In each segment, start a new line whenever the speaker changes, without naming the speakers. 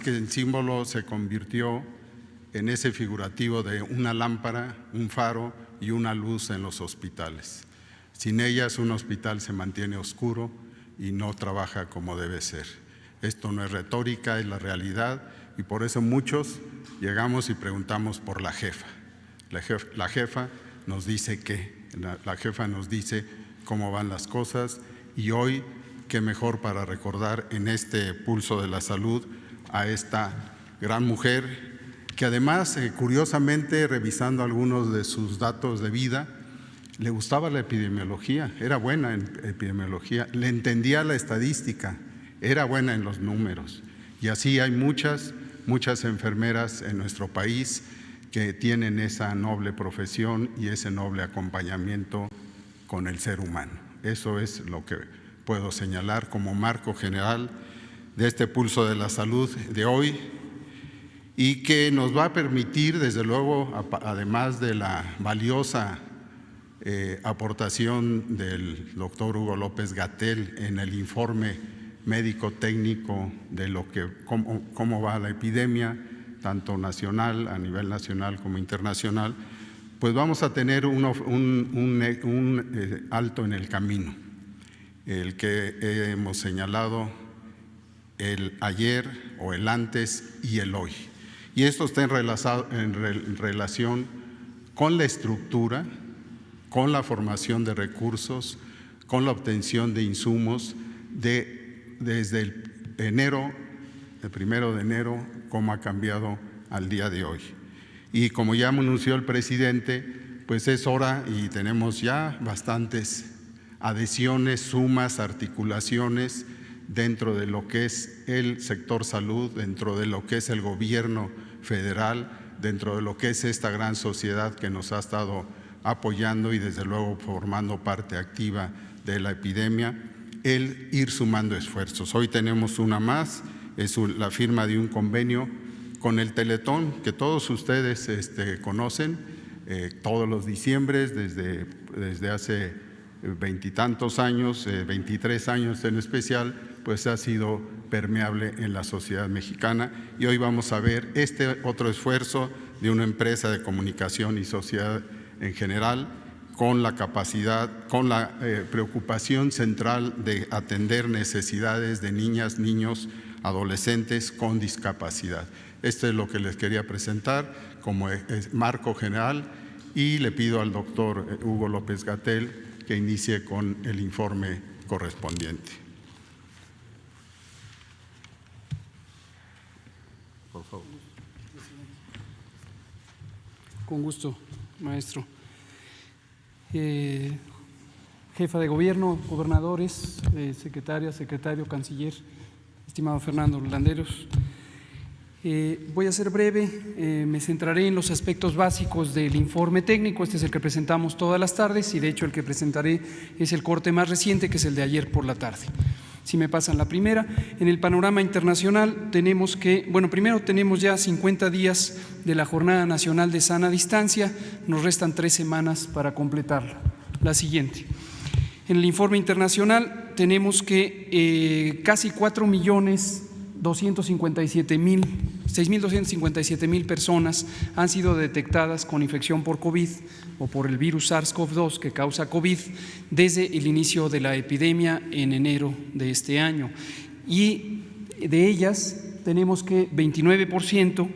que el símbolo se convirtió en ese figurativo de una lámpara, un faro y una luz en los hospitales. Sin ellas, un hospital se mantiene oscuro y no trabaja como debe ser. Esto no es retórica, es la realidad, y por eso muchos llegamos y preguntamos por la jefa. La jefa nos dice qué, la jefa nos dice cómo van las cosas, y hoy, qué mejor para recordar en este Pulso de la Salud a esta gran mujer que además, curiosamente, revisando algunos de sus datos de vida, le gustaba la epidemiología, era buena en epidemiología, le entendía la estadística, era buena en los números. Y así hay muchas enfermeras en nuestro país que tienen esa noble profesión y ese noble acompañamiento con el ser humano. Eso es lo que puedo señalar como marco general de este Pulso de la Salud de hoy, y que nos va a permitir, desde luego, además de la valiosa aportación del doctor Hugo López-Gatell en el informe médico técnico de cómo va la epidemia, tanto nacional, a nivel nacional como internacional, pues vamos a tener un alto en el camino, el que hemos señalado, el ayer o el antes y el hoy. Y esto está en relación con la estructura, con la formación de recursos, con la obtención de insumos, desde el 1 de enero, cómo ha cambiado al día de hoy. Y como ya anunció el presidente, pues es hora, y tenemos ya bastantes adhesiones, sumas, articulaciones dentro de lo que es el sector salud, dentro de lo que es el gobierno federal, dentro de lo que es esta gran sociedad que nos ha estado apoyando y desde luego formando parte activa de la epidemia, el ir sumando esfuerzos. Hoy tenemos una más, es la firma de un convenio con el Teletón, que todos ustedes conocen, todos los diciembres, desde hace veintitantos años, 23 años en especial, pues ha sido permeable en la sociedad mexicana, y hoy vamos a ver este otro esfuerzo de una empresa de comunicación y sociedad en general, con la capacidad, con la preocupación central de atender necesidades de niñas, niños, adolescentes con discapacidad. Esto es lo que les quería presentar como marco general, y le pido al doctor Hugo López-Gatell que inicie con el informe correspondiente. Por favor.
Con gusto, maestro. Jefa de gobierno, gobernadores, secretaria, secretario, canciller, estimado Fernando Landeros. Voy a ser breve, me centraré en los aspectos básicos del informe técnico. Este es el que presentamos todas las tardes, y de hecho el que presentaré es el corte más reciente, que es el de ayer por la tarde. Si me pasan la primera, en el panorama internacional tenemos que, bueno, primero tenemos ya 50 días de la Jornada Nacional de Sana Distancia, nos restan 3 semanas para completarla. La siguiente. En el informe internacional tenemos que casi 6.257.000 personas han sido detectadas con infección por COVID o por el virus SARS-CoV-2 que causa COVID desde el inicio de la epidemia en enero de este año. Y de ellas tenemos que 29%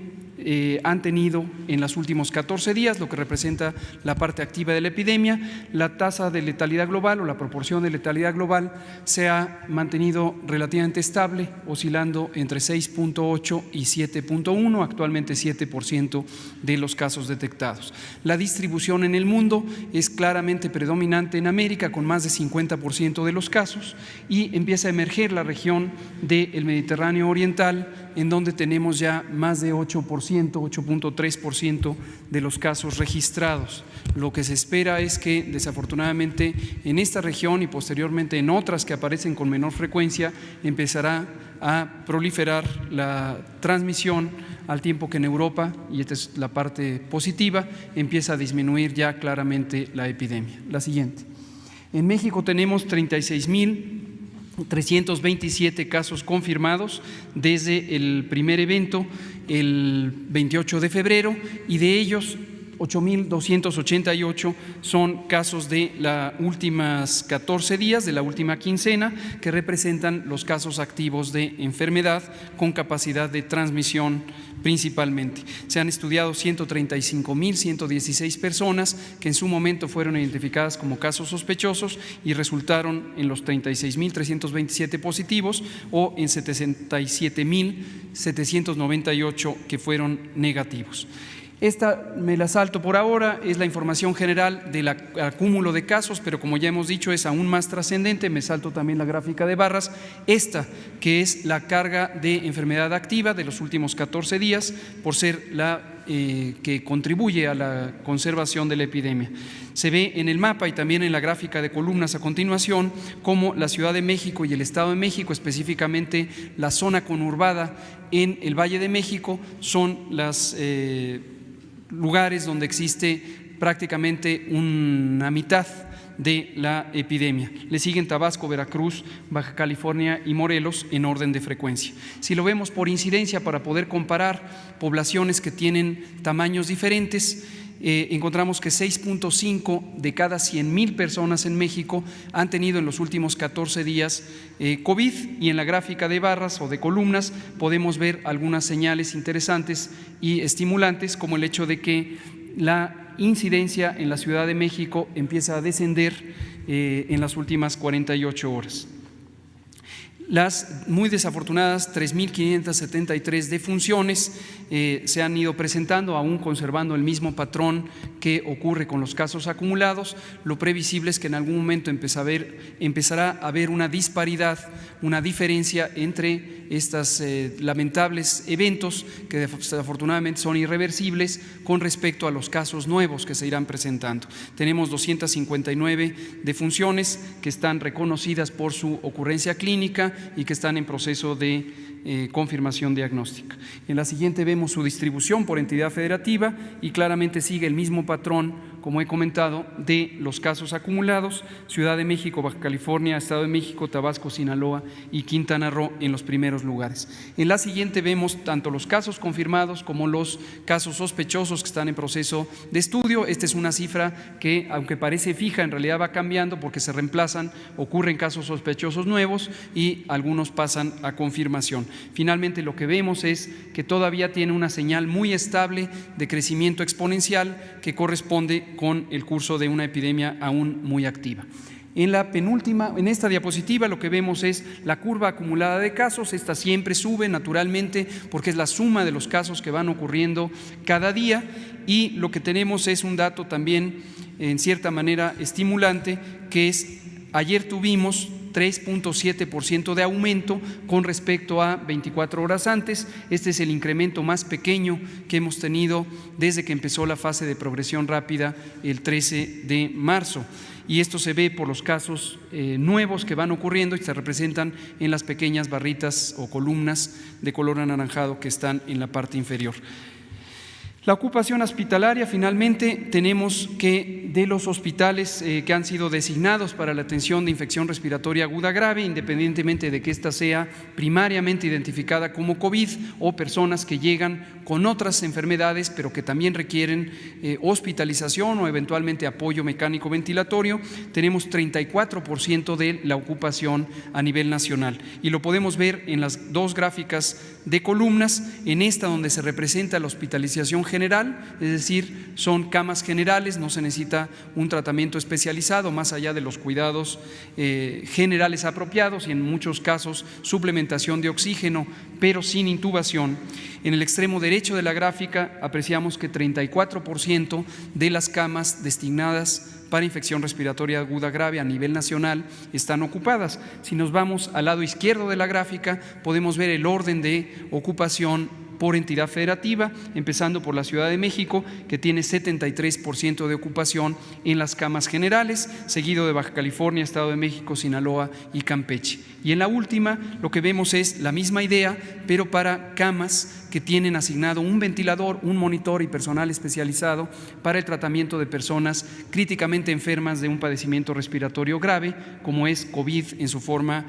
han tenido en los últimos 14 días, lo que representa la parte activa de la epidemia. La tasa de letalidad global o la proporción de letalidad global se ha mantenido relativamente estable, oscilando entre 6.8 y 7.1, actualmente 7% de los casos detectados. La distribución en el mundo es claramente predominante en América, con más de 50% de los casos, y empieza a emerger la región del Mediterráneo Oriental, en donde tenemos ya más de 8.3% de los casos registrados. Lo que se espera es que, desafortunadamente, en esta región y posteriormente en otras que aparecen con menor frecuencia, empezará a proliferar la transmisión, al tiempo que en Europa, y esta es la parte positiva, empieza a disminuir ya claramente la epidemia. La siguiente. En México tenemos 36.000 327 casos confirmados desde el primer evento, el 28 de febrero, y de ellos 8.288 son casos de las últimas 14 días, de la última quincena, que representan los casos activos de enfermedad con capacidad de transmisión principalmente. Se han estudiado 135.116 personas que en su momento fueron identificadas como casos sospechosos y resultaron en los 36.327 positivos o en 77.798 que fueron negativos. Esta me la salto por ahora, es la información general del acúmulo de casos, pero como ya hemos dicho es aún más trascendente, me salto también la gráfica de barras, esta que es la carga de enfermedad activa de los últimos 14 días, por ser la que contribuye a la conservación de la epidemia. Se ve en el mapa y también en la gráfica de columnas a continuación cómo la Ciudad de México y el Estado de México, específicamente la zona conurbada en el Valle de México, son las lugares donde existe prácticamente una mitad de la epidemia. Le siguen Tabasco, Veracruz, Baja California y Morelos en orden de frecuencia. Si lo vemos por incidencia para poder comparar poblaciones que tienen tamaños diferentes, encontramos que 6.5 de cada 100,000 personas en México han tenido en los últimos 14 días COVID, y en la gráfica de barras o de columnas podemos ver algunas señales interesantes y estimulantes, como el hecho de que la incidencia en la Ciudad de México empieza a descender en las últimas 48 horas. Las muy desafortunadas 3.573 defunciones se han ido presentando, aún conservando el mismo patrón que ocurre con los casos acumulados. Lo previsible es que en algún momento empezará a haber una disparidad, una diferencia entre estos lamentables eventos que desafortunadamente son irreversibles con respecto a los casos nuevos que se irán presentando. Tenemos 259 defunciones que están reconocidas por su ocurrencia clínica y que están en proceso de confirmación diagnóstica. En la siguiente vemos su distribución por entidad federativa y claramente sigue el mismo patrón, como he comentado, de los casos acumulados: Ciudad de México, Baja California, Estado de México, Tabasco, Sinaloa y Quintana Roo en los primeros lugares. En la siguiente vemos tanto los casos confirmados como los casos sospechosos que están en proceso de estudio. Esta es una cifra que, aunque parece fija, en realidad va cambiando porque se reemplazan, ocurren casos sospechosos nuevos y algunos pasan a confirmación. Finalmente, lo que vemos es que todavía tiene una señal muy estable de crecimiento exponencial que corresponde con el curso de una epidemia aún muy activa. En la penúltima, en esta diapositiva, lo que vemos es la curva acumulada de casos. Esta siempre sube naturalmente porque es la suma de los casos que van ocurriendo cada día, y lo que tenemos es un dato también en cierta manera estimulante, que es ayer tuvimos 3.7% de aumento con respecto a 24 horas antes. Este es el incremento más pequeño que hemos tenido desde que empezó la fase de progresión rápida el 13 de marzo. Y esto se ve por los casos nuevos que van ocurriendo y se representan en las pequeñas barritas o columnas de color anaranjado que están en la parte inferior. La ocupación hospitalaria, finalmente, tenemos que de los hospitales que han sido designados para la atención de infección respiratoria aguda grave, independientemente de que ésta sea primariamente identificada como COVID o personas que llegan con otras enfermedades, pero que también requieren hospitalización o eventualmente apoyo mecánico ventilatorio, tenemos 34% de la ocupación a nivel nacional. Y lo podemos ver en las dos gráficas de columnas, en esta donde se representa la hospitalización general, es decir, son camas generales, no se necesita un tratamiento especializado más allá de los cuidados generales apropiados y en muchos casos suplementación de oxígeno, pero sin intubación. En el extremo derecho de la gráfica apreciamos que 34% de las camas destinadas para infección respiratoria aguda grave a nivel nacional están ocupadas. Si nos vamos al lado izquierdo de la gráfica, podemos ver el orden de ocupación por entidad federativa, empezando por la Ciudad de México, que tiene 73% de ocupación en las camas generales, seguido de Baja California, Estado de México, Sinaloa y Campeche. Y en la última, lo que vemos es la misma idea, pero para camas que tienen asignado un ventilador, un monitor y personal especializado para el tratamiento de personas críticamente enfermas de un padecimiento respiratorio grave, como es COVID en su forma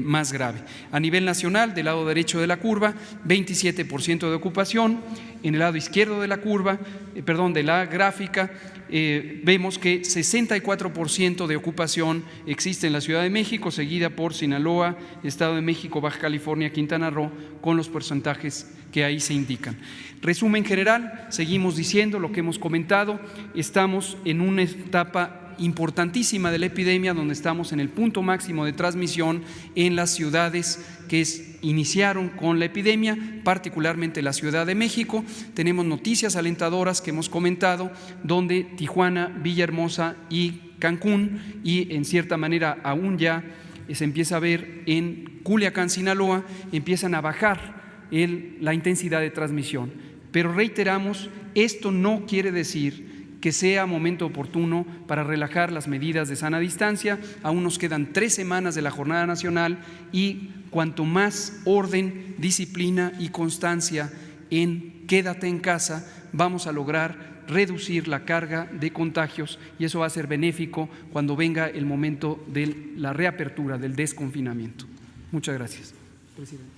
más grave. A nivel nacional, del lado derecho de la curva, 27% de ocupación. En el lado izquierdo de la curva, de la gráfica, vemos que 64% de ocupación existe en la Ciudad de México, seguida por Sinaloa, Estado de México, Baja California, Quintana Roo, con los porcentajes que ahí se indican. Resumen general, seguimos diciendo lo que hemos comentado, estamos en una etapa importantísima de la epidemia, donde estamos en el punto máximo de transmisión en las ciudades que iniciaron con la epidemia, particularmente la Ciudad de México. Tenemos noticias alentadoras que hemos comentado, donde Tijuana, Villahermosa y Cancún, y en cierta manera aún ya se empieza a ver en Culiacán, Sinaloa, empiezan a bajar la intensidad de transmisión. Pero reiteramos, esto no quiere decir que sea momento oportuno para relajar las medidas de sana distancia. Aún nos quedan 3 semanas de la jornada nacional y cuanto más orden, disciplina y constancia en quédate en casa, vamos a lograr reducir la carga de contagios, y eso va a ser benéfico cuando venga el momento de la reapertura, del desconfinamiento. Muchas gracias, presidente.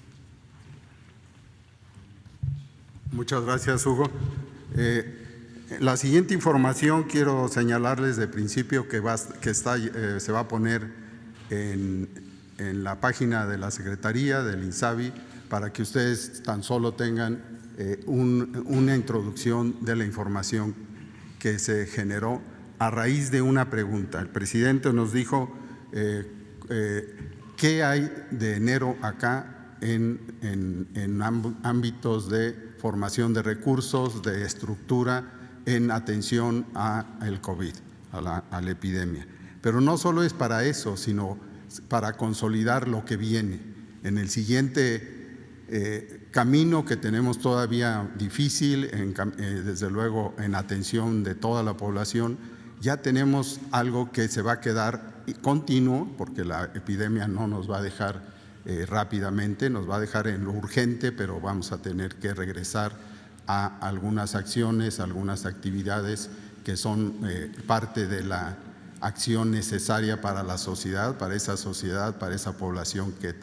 Muchas gracias, Hugo. La siguiente información quiero señalarles de principio que se va a poner en la página de la Secretaría del INSABI, para que ustedes tan solo tengan una introducción de la información que se generó a raíz de una pregunta. El presidente nos dijo ¿qué hay de enero acá en ámbitos de formación de recursos, de estructura en atención al COVID, a la epidemia? Pero no solo es para eso, sino para consolidar lo que viene. En el siguiente camino que tenemos todavía difícil, desde luego en atención de toda la población, ya tenemos algo que se va a quedar continuo, porque la epidemia no nos va a dejar rápidamente, nos va a dejar en lo urgente, pero vamos a tener que regresar a algunas acciones, algunas actividades que son parte de la acción necesaria para la sociedad, para esa población que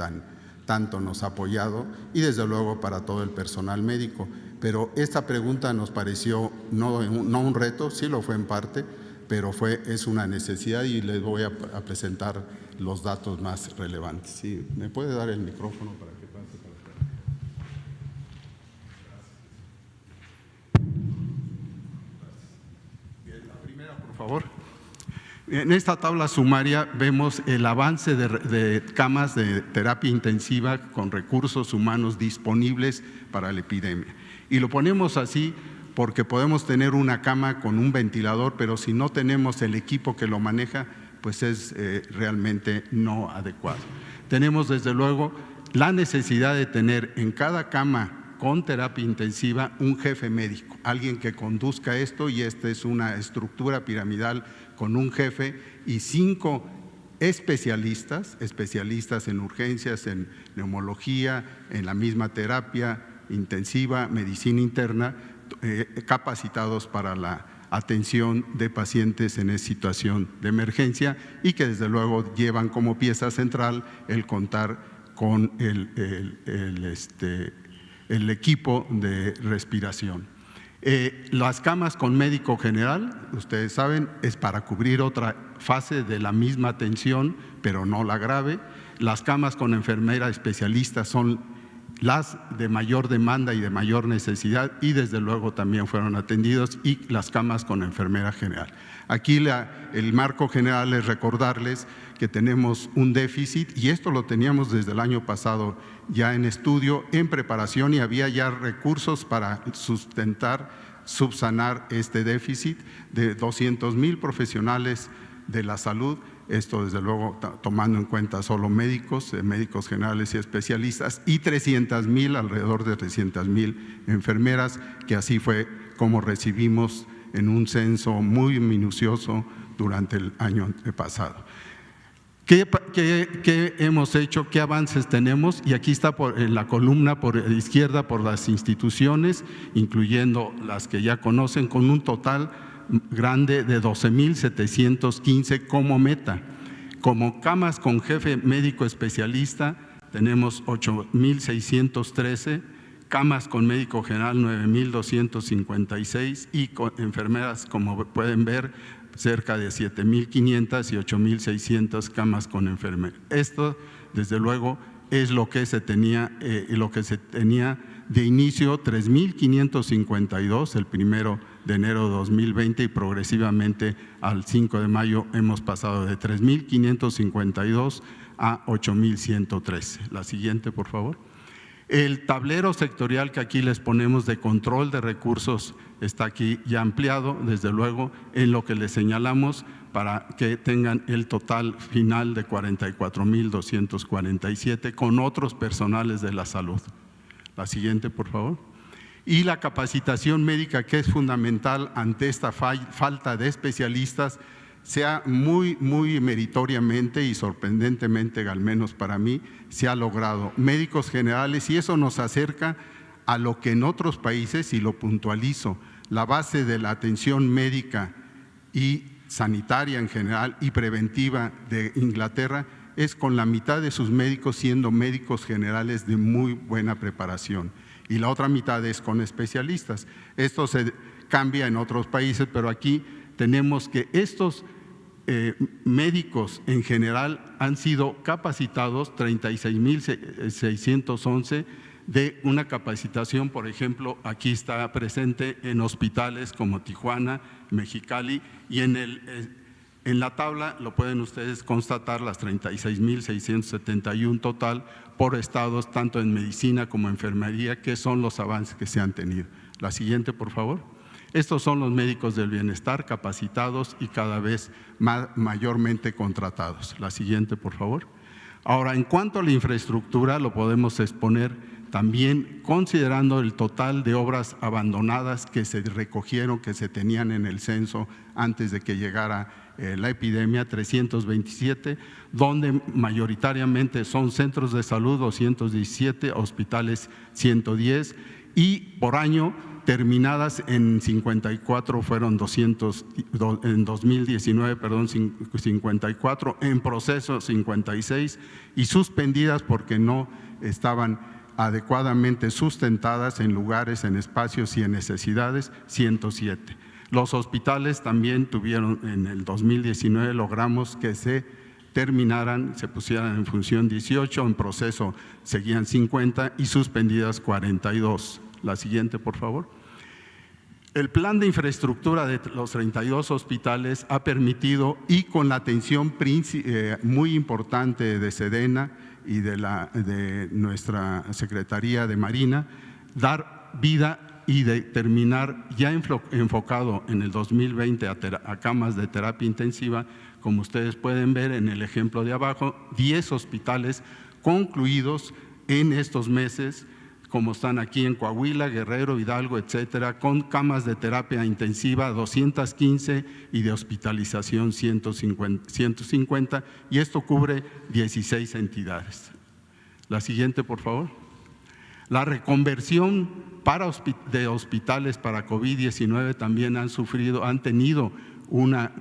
tanto nos ha apoyado, y desde luego para todo el personal médico. Pero esta pregunta nos pareció no un reto, sí lo fue en parte, pero es una necesidad, y les voy a presentar los datos más relevantes. Sí, ¿me puede dar el micrófono para que pase para acá? Bien, la primera, por favor. En esta tabla sumaria vemos el avance de camas de terapia intensiva con recursos humanos disponibles para la epidemia. Y lo ponemos así porque podemos tener una cama con un ventilador, pero si no tenemos el equipo que lo maneja, pues es realmente no adecuado. Tenemos desde luego la necesidad de tener en cada cama con terapia intensiva un jefe médico, alguien que conduzca esto, y esta es una estructura piramidal con un jefe y 5 especialistas en urgencias, en neumología, en la misma terapia intensiva, medicina interna, capacitados para la atención de pacientes en situación de emergencia, y que desde luego llevan como pieza central el contar con el equipo de respiración. Las camas con médico general, ustedes saben, es para cubrir otra fase de la misma atención, pero no la grave. Las camas con enfermera especialista son las de mayor demanda y de mayor necesidad, y desde luego también fueron atendidos, y las camas con enfermera general. Aquí el marco general es recordarles que tenemos un déficit, y esto lo teníamos desde el año pasado ya en estudio, en preparación, y había ya recursos para subsanar este déficit de 200,000 profesionales de la salud. esto desde luego tomando en cuenta solo médicos, médicos generales y especialistas, y 300,000, alrededor de 300,000 enfermeras, que así fue como recibimos en un censo muy minucioso durante el año pasado. ¿Qué hemos hecho? ¿Qué avances tenemos? Y aquí está en la columna por izquierda por las instituciones, incluyendo las que ya conocen, con un total grande de 12,715 como meta. Como camas con jefe médico especialista tenemos 8,613, camas con médico general 9,256 y con enfermeras, como pueden ver, cerca de 7,500 y 8,600 camas con enfermeras. Esto, desde luego, es lo que se tenía, de inicio, 3,552 el 1 de enero de 2020 y progresivamente al 5 de mayo hemos pasado de 3,552 a 8,113. La siguiente, por favor. El tablero sectorial que aquí les ponemos de control de recursos está aquí ya ampliado, desde luego, en lo que les señalamos para que tengan el total final de 44,247 con otros personales de la salud. La siguiente, por favor. Y la capacitación médica, que es fundamental ante esta falta de especialistas, sea muy meritoriamente y sorprendentemente, al menos para mí, se ha logrado médicos generales, y eso nos acerca a lo que en otros países, y lo puntualizo, la base de la atención médica y sanitaria en general y preventiva de Inglaterra es con la mitad de sus médicos siendo médicos generales de muy buena preparación, y la otra mitad es con especialistas. Esto se cambia en otros países, pero aquí tenemos que estos médicos en general han sido capacitados 36,611 de una capacitación, por ejemplo, aquí está presente en hospitales como Tijuana, Mexicali, y en la tabla lo pueden ustedes constatar, las 36,671 total por estados, tanto en medicina como enfermería, que son los avances que se han tenido. La siguiente, por favor. Estos son los médicos del bienestar capacitados y cada vez mayormente contratados. La siguiente, por favor. Ahora, en cuanto a la infraestructura, lo podemos exponer también considerando el total de obras abandonadas que se recogieron, que se tenían en el censo antes de que llegara la epidemia, 327, donde mayoritariamente son centros de salud 217, hospitales 110, y por año terminadas en 54 fueron 200, en 2019, 54, en proceso 56 y suspendidas porque no estaban adecuadamente sustentadas en lugares, en espacios y en necesidades, 107. Los hospitales también tuvieron, en el 2019 logramos que se terminaran, se pusieran en función 18, en proceso seguían 50 y suspendidas 42. La siguiente, por favor. El plan de infraestructura de los 32 hospitales ha permitido, y con la atención muy importante de Sedena y de nuestra Secretaría de Marina, dar vida y terminar ya enfocado en el 2020 a camas de terapia intensiva, como ustedes pueden ver en el ejemplo de abajo, 10 hospitales concluidos en estos meses, como están aquí en Coahuila, Guerrero, Hidalgo, etcétera, con camas de terapia intensiva 215 y de hospitalización 150, y esto cubre 16 entidades. La siguiente, por favor. La reconversión de hospitales para COVID-19 también han tenido una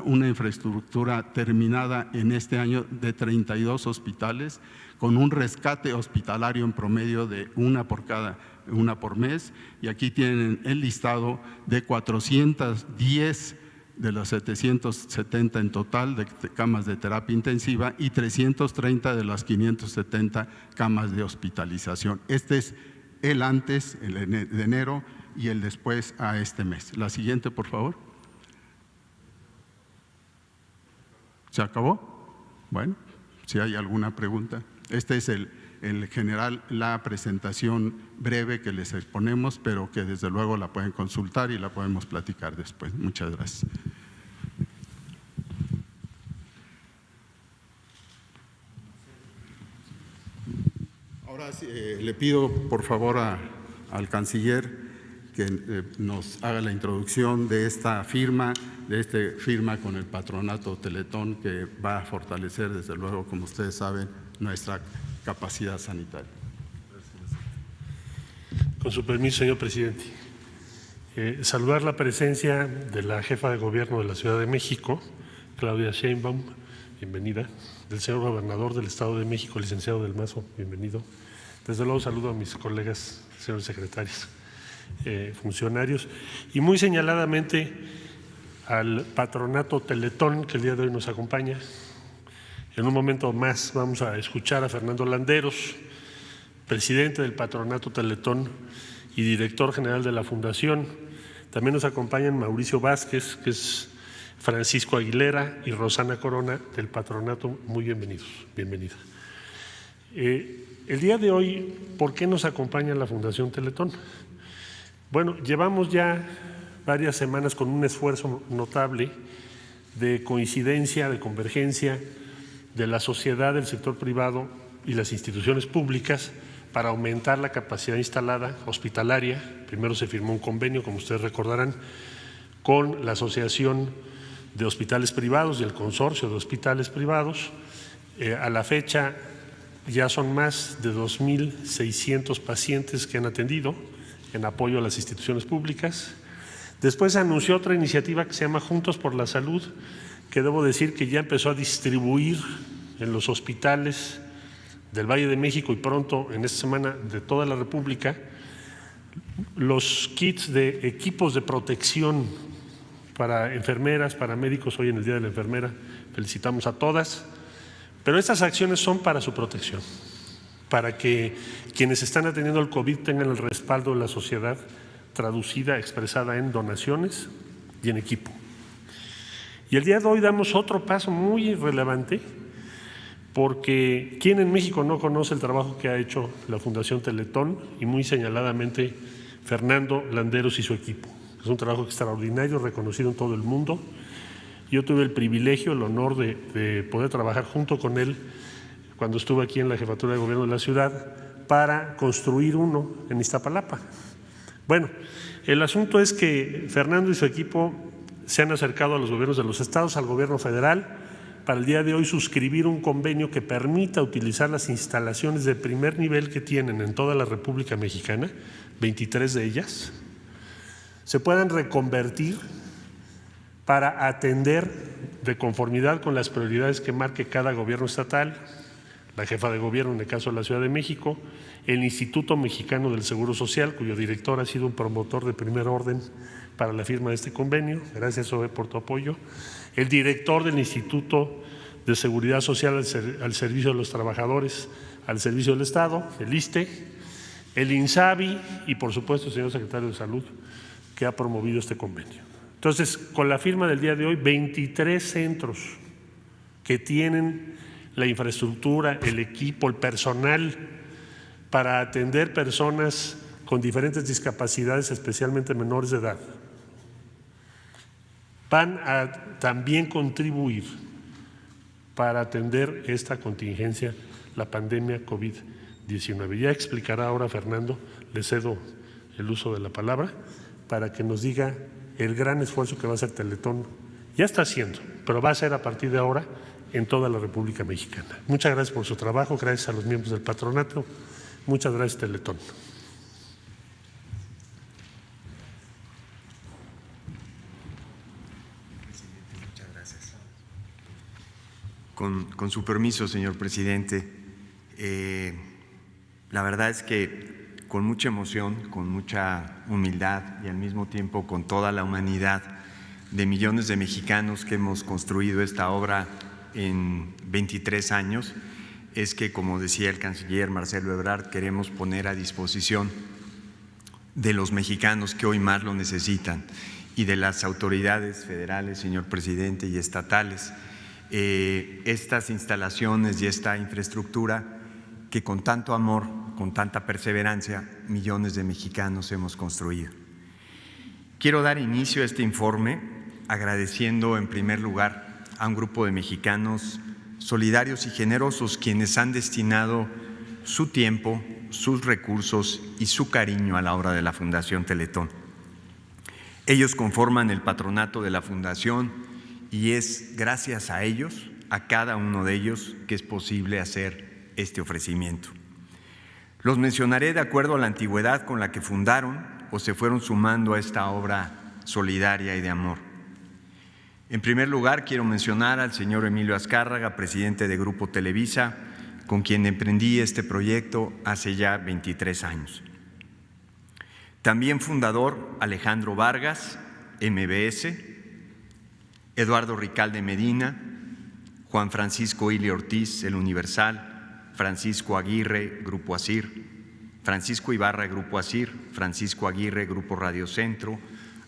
infraestructura terminada en este año de 32 hospitales, con un rescate hospitalario en promedio de una por mes, y aquí tienen el listado de 410 de las 770 en total de camas de terapia intensiva y 330 de las 570 camas de hospitalización. Este es el antes, el de enero, y el después a este mes. La siguiente, por favor. ¿Se acabó? Bueno, si hay alguna pregunta. Este es el general, la presentación breve que les exponemos, pero que desde luego la pueden consultar y la podemos platicar después. Muchas gracias. Le pido por favor al canciller que nos haga la introducción de esta firma, con el patronato Teletón, que va a fortalecer, desde luego, como ustedes saben, nuestra capacidad sanitaria.
Con su permiso, señor presidente. Saludar la presencia de la jefa de gobierno de la Ciudad de México, Claudia Sheinbaum, bienvenida, del señor gobernador del Estado de México, licenciado Del Mazo, bienvenido. Desde luego saludo a mis colegas, señores secretarios, funcionarios, y muy señaladamente al patronato Teletón, que el día de hoy nos acompaña. En un momento más vamos a escuchar a Fernando Landeros, presidente del patronato Teletón y director general de la Fundación. También nos acompañan Mauricio Vázquez, que es Francisco Aguilera, y Rosana Corona del patronato. Muy bienvenidos, bienvenida. El día de hoy, ¿por qué nos acompaña la Fundación Teletón? Bueno, llevamos ya varias semanas con un esfuerzo notable de coincidencia, de convergencia de la sociedad, del sector privado y las instituciones públicas para aumentar la capacidad instalada hospitalaria. Primero se firmó un convenio, como ustedes recordarán, con la Asociación de Hospitales Privados y el Consorcio de Hospitales Privados. A la fecha ya son más de 2.600 pacientes que han atendido en apoyo a las instituciones públicas. Después se anunció otra iniciativa que se llama Juntos por la Salud, que debo decir que ya empezó a distribuir en los hospitales del Valle de México y pronto en esta semana de toda la República los kits de equipos de protección para enfermeras, para médicos. Hoy en el Día de la Enfermera felicitamos a todas, pero estas acciones son para su protección, para que quienes están atendiendo el COVID tengan el respaldo de la sociedad, traducida, expresada en donaciones y en equipo. Y el día de hoy damos otro paso muy relevante, porque ¿quién en México no conoce el trabajo que ha hecho la Fundación Teletón y muy señaladamente Fernando Landeros y su equipo? Es un trabajo extraordinario, reconocido en todo el mundo. Yo tuve el privilegio, el honor de poder trabajar junto con él cuando estuve aquí en la jefatura de gobierno de la ciudad para construir uno en Iztapalapa. Bueno, el asunto es que Fernando y su equipo se han acercado a los gobiernos de los estados, al gobierno federal, para el día de hoy suscribir un convenio que permita utilizar las instalaciones de primer nivel que tienen en toda la República Mexicana, 23 de ellas, se puedan reconvertir para atender de conformidad con las prioridades que marque cada gobierno estatal, la jefa de gobierno en el caso de la Ciudad de México, el Instituto Mexicano del Seguro Social, cuyo director ha sido un promotor de primer orden para la firma de este convenio. Gracias, Zoe, por tu apoyo. El director del Instituto de Seguridad Social al servicio de los trabajadores, al servicio del Estado, el ISSSTE, el INSABI y, por supuesto, el señor secretario de Salud, que ha promovido este convenio. Entonces, con la firma del día de hoy, 23 centros que tienen la infraestructura, el equipo, el personal para atender personas con diferentes discapacidades, especialmente menores de edad, van a también contribuir para atender esta contingencia, la pandemia COVID-19. Ya explicará ahora Fernando, le cedo el uso de la palabra, para que nos diga el gran esfuerzo que va a hacer Teletón. Ya está haciendo, pero va a ser a partir de ahora en toda la República Mexicana. Muchas gracias por su trabajo, gracias a los miembros del patronato, muchas gracias Teletón.
Muchas gracias. Con su permiso, señor presidente, la verdad es que con mucha emoción, con mucha humildad y al mismo tiempo con toda la humanidad de millones de mexicanos que hemos construido esta obra en 23 años, es que, como decía el canciller Marcelo Ebrard, queremos poner a disposición de los mexicanos que hoy más lo necesitan y de las autoridades federales, señor presidente, y estatales, estas instalaciones y esta infraestructura que con tanto amor, con tanta perseverancia, millones de mexicanos hemos construido. Quiero dar inicio a este informe agradeciendo en primer lugar a un grupo de mexicanos solidarios y generosos quienes han destinado su tiempo, sus recursos y su cariño a la obra de la Fundación Teletón. Ellos conforman el patronato de la Fundación y es gracias a ellos, a cada uno de ellos, que es posible hacer este ofrecimiento. Los mencionaré de acuerdo a la antigüedad con la que fundaron o se fueron sumando a esta obra solidaria y de amor. En primer lugar, quiero mencionar al señor Emilio Azcárraga, presidente de Grupo Televisa, con quien emprendí este proyecto hace ya 23 años. También fundador Alejandro Vargas, MBS, Eduardo Ricalde Medina, Juan Francisco Ili Ortiz, El Universal, Francisco Aguirre, Grupo Asir, Francisco Ibarra, Grupo Asir, Francisco Aguirre, Grupo Radio Centro,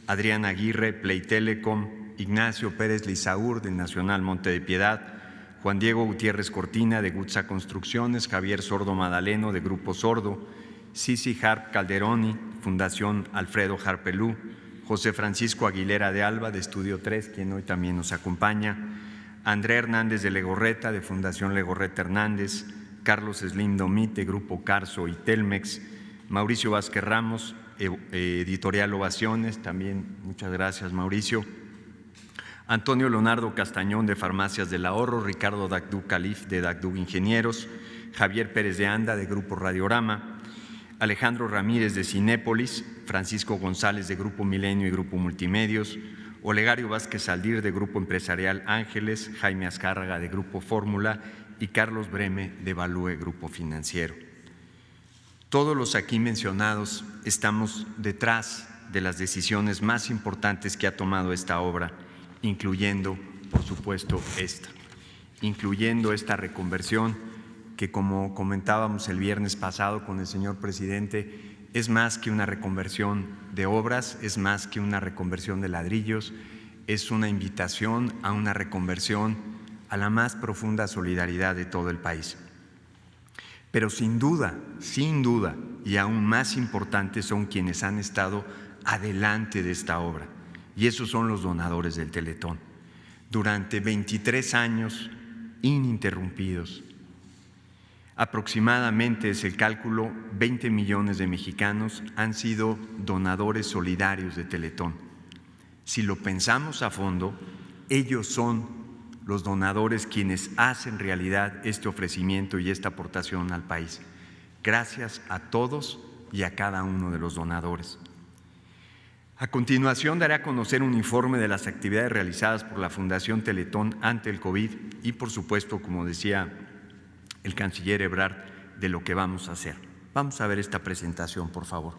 Adrián Aguirre, Play Telecom, Ignacio Pérez Lizaur, del Nacional Monte de Piedad, Juan Diego Gutiérrez Cortina, de Gutsa Construcciones, Javier Sordo Madaleno, de Grupo Sordo, Sisi Harp Calderoni, Fundación Alfredo Harpelú, José Francisco Aguilera de Alba, de Estudio 3, quien hoy también nos acompaña, André Hernández de Legorreta, de Fundación Legorreta Hernández, Carlos Slim Domit, de Grupo Carso y Telmex, Mauricio Vázquez Ramos, Editorial Ovaciones, también muchas gracias Mauricio, Antonio Leonardo Castañón, de Farmacias del Ahorro, Ricardo Dagdú Calif, de Dagdú Ingenieros, Javier Pérez de Anda, de Grupo Radiorama, Alejandro Ramírez, de Cinépolis, Francisco González, de Grupo Milenio y Grupo Multimedios, Olegario Vázquez Aldir, de Grupo Empresarial Ángeles, Jaime Azcárraga, de Grupo Fórmula y Carlos Breme, de Value Grupo Financiero. Todos los aquí mencionados estamos detrás de las decisiones más importantes que ha tomado esta obra, incluyendo, por supuesto, esta reconversión que, como comentábamos el viernes pasado con el señor presidente, es más que una reconversión de obras, es más que una reconversión de ladrillos, es una invitación a una reconversión a la más profunda solidaridad de todo el país. Pero sin duda, y aún más importantes son quienes han estado adelante de esta obra, y esos son los donadores del Teletón. Durante 23 años ininterrumpidos, aproximadamente, es el cálculo, 20 millones de mexicanos han sido donadores solidarios de Teletón. Si lo pensamos a fondo, ellos son los donadores quienes hacen realidad este ofrecimiento y esta aportación al país. Gracias a todos y a cada uno de los donadores. A continuación daré a conocer un informe de las actividades realizadas por la Fundación Teletón ante el COVID y, por supuesto, como decía el canciller Ebrard, de lo que vamos a hacer. Vamos a ver esta presentación, por favor.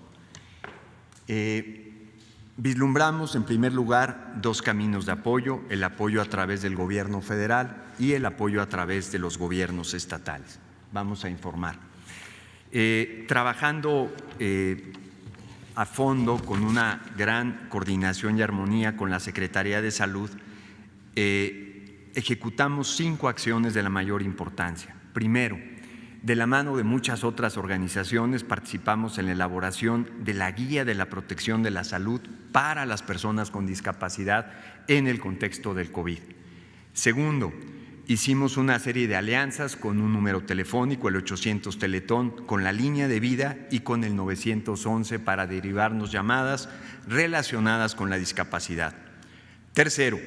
Vislumbramos, en primer lugar, dos caminos de apoyo: el apoyo a través del gobierno federal y el apoyo a través de los gobiernos estatales. Vamos a informar. Trabajando a fondo, con una gran coordinación y armonía con la Secretaría de Salud, ejecutamos 5 acciones de la mayor importancia. Primero, de la mano de muchas otras organizaciones, participamos en la elaboración de la Guía de la Protección de la Salud para las personas con discapacidad en el contexto del COVID. Segundo, hicimos una serie de alianzas con un número telefónico, el 800 Teletón, con la Línea de Vida y con el 911 para derivarnos llamadas relacionadas con la discapacidad. Tercero,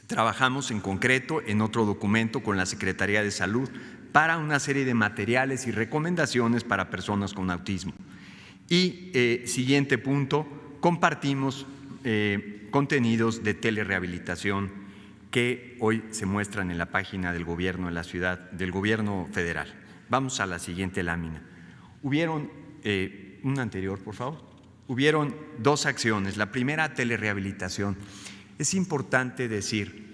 trabajamos en concreto en otro documento con la Secretaría de Salud para una serie de materiales y recomendaciones para personas con autismo. Y siguiente punto, compartimos contenidos de telerehabilitación que hoy se muestran en la página del gobierno de la ciudad, del gobierno federal. Vamos a la siguiente lámina. Hubieron, una anterior, por favor. Hubieron 2 acciones. La primera, telerehabilitación. Es importante decir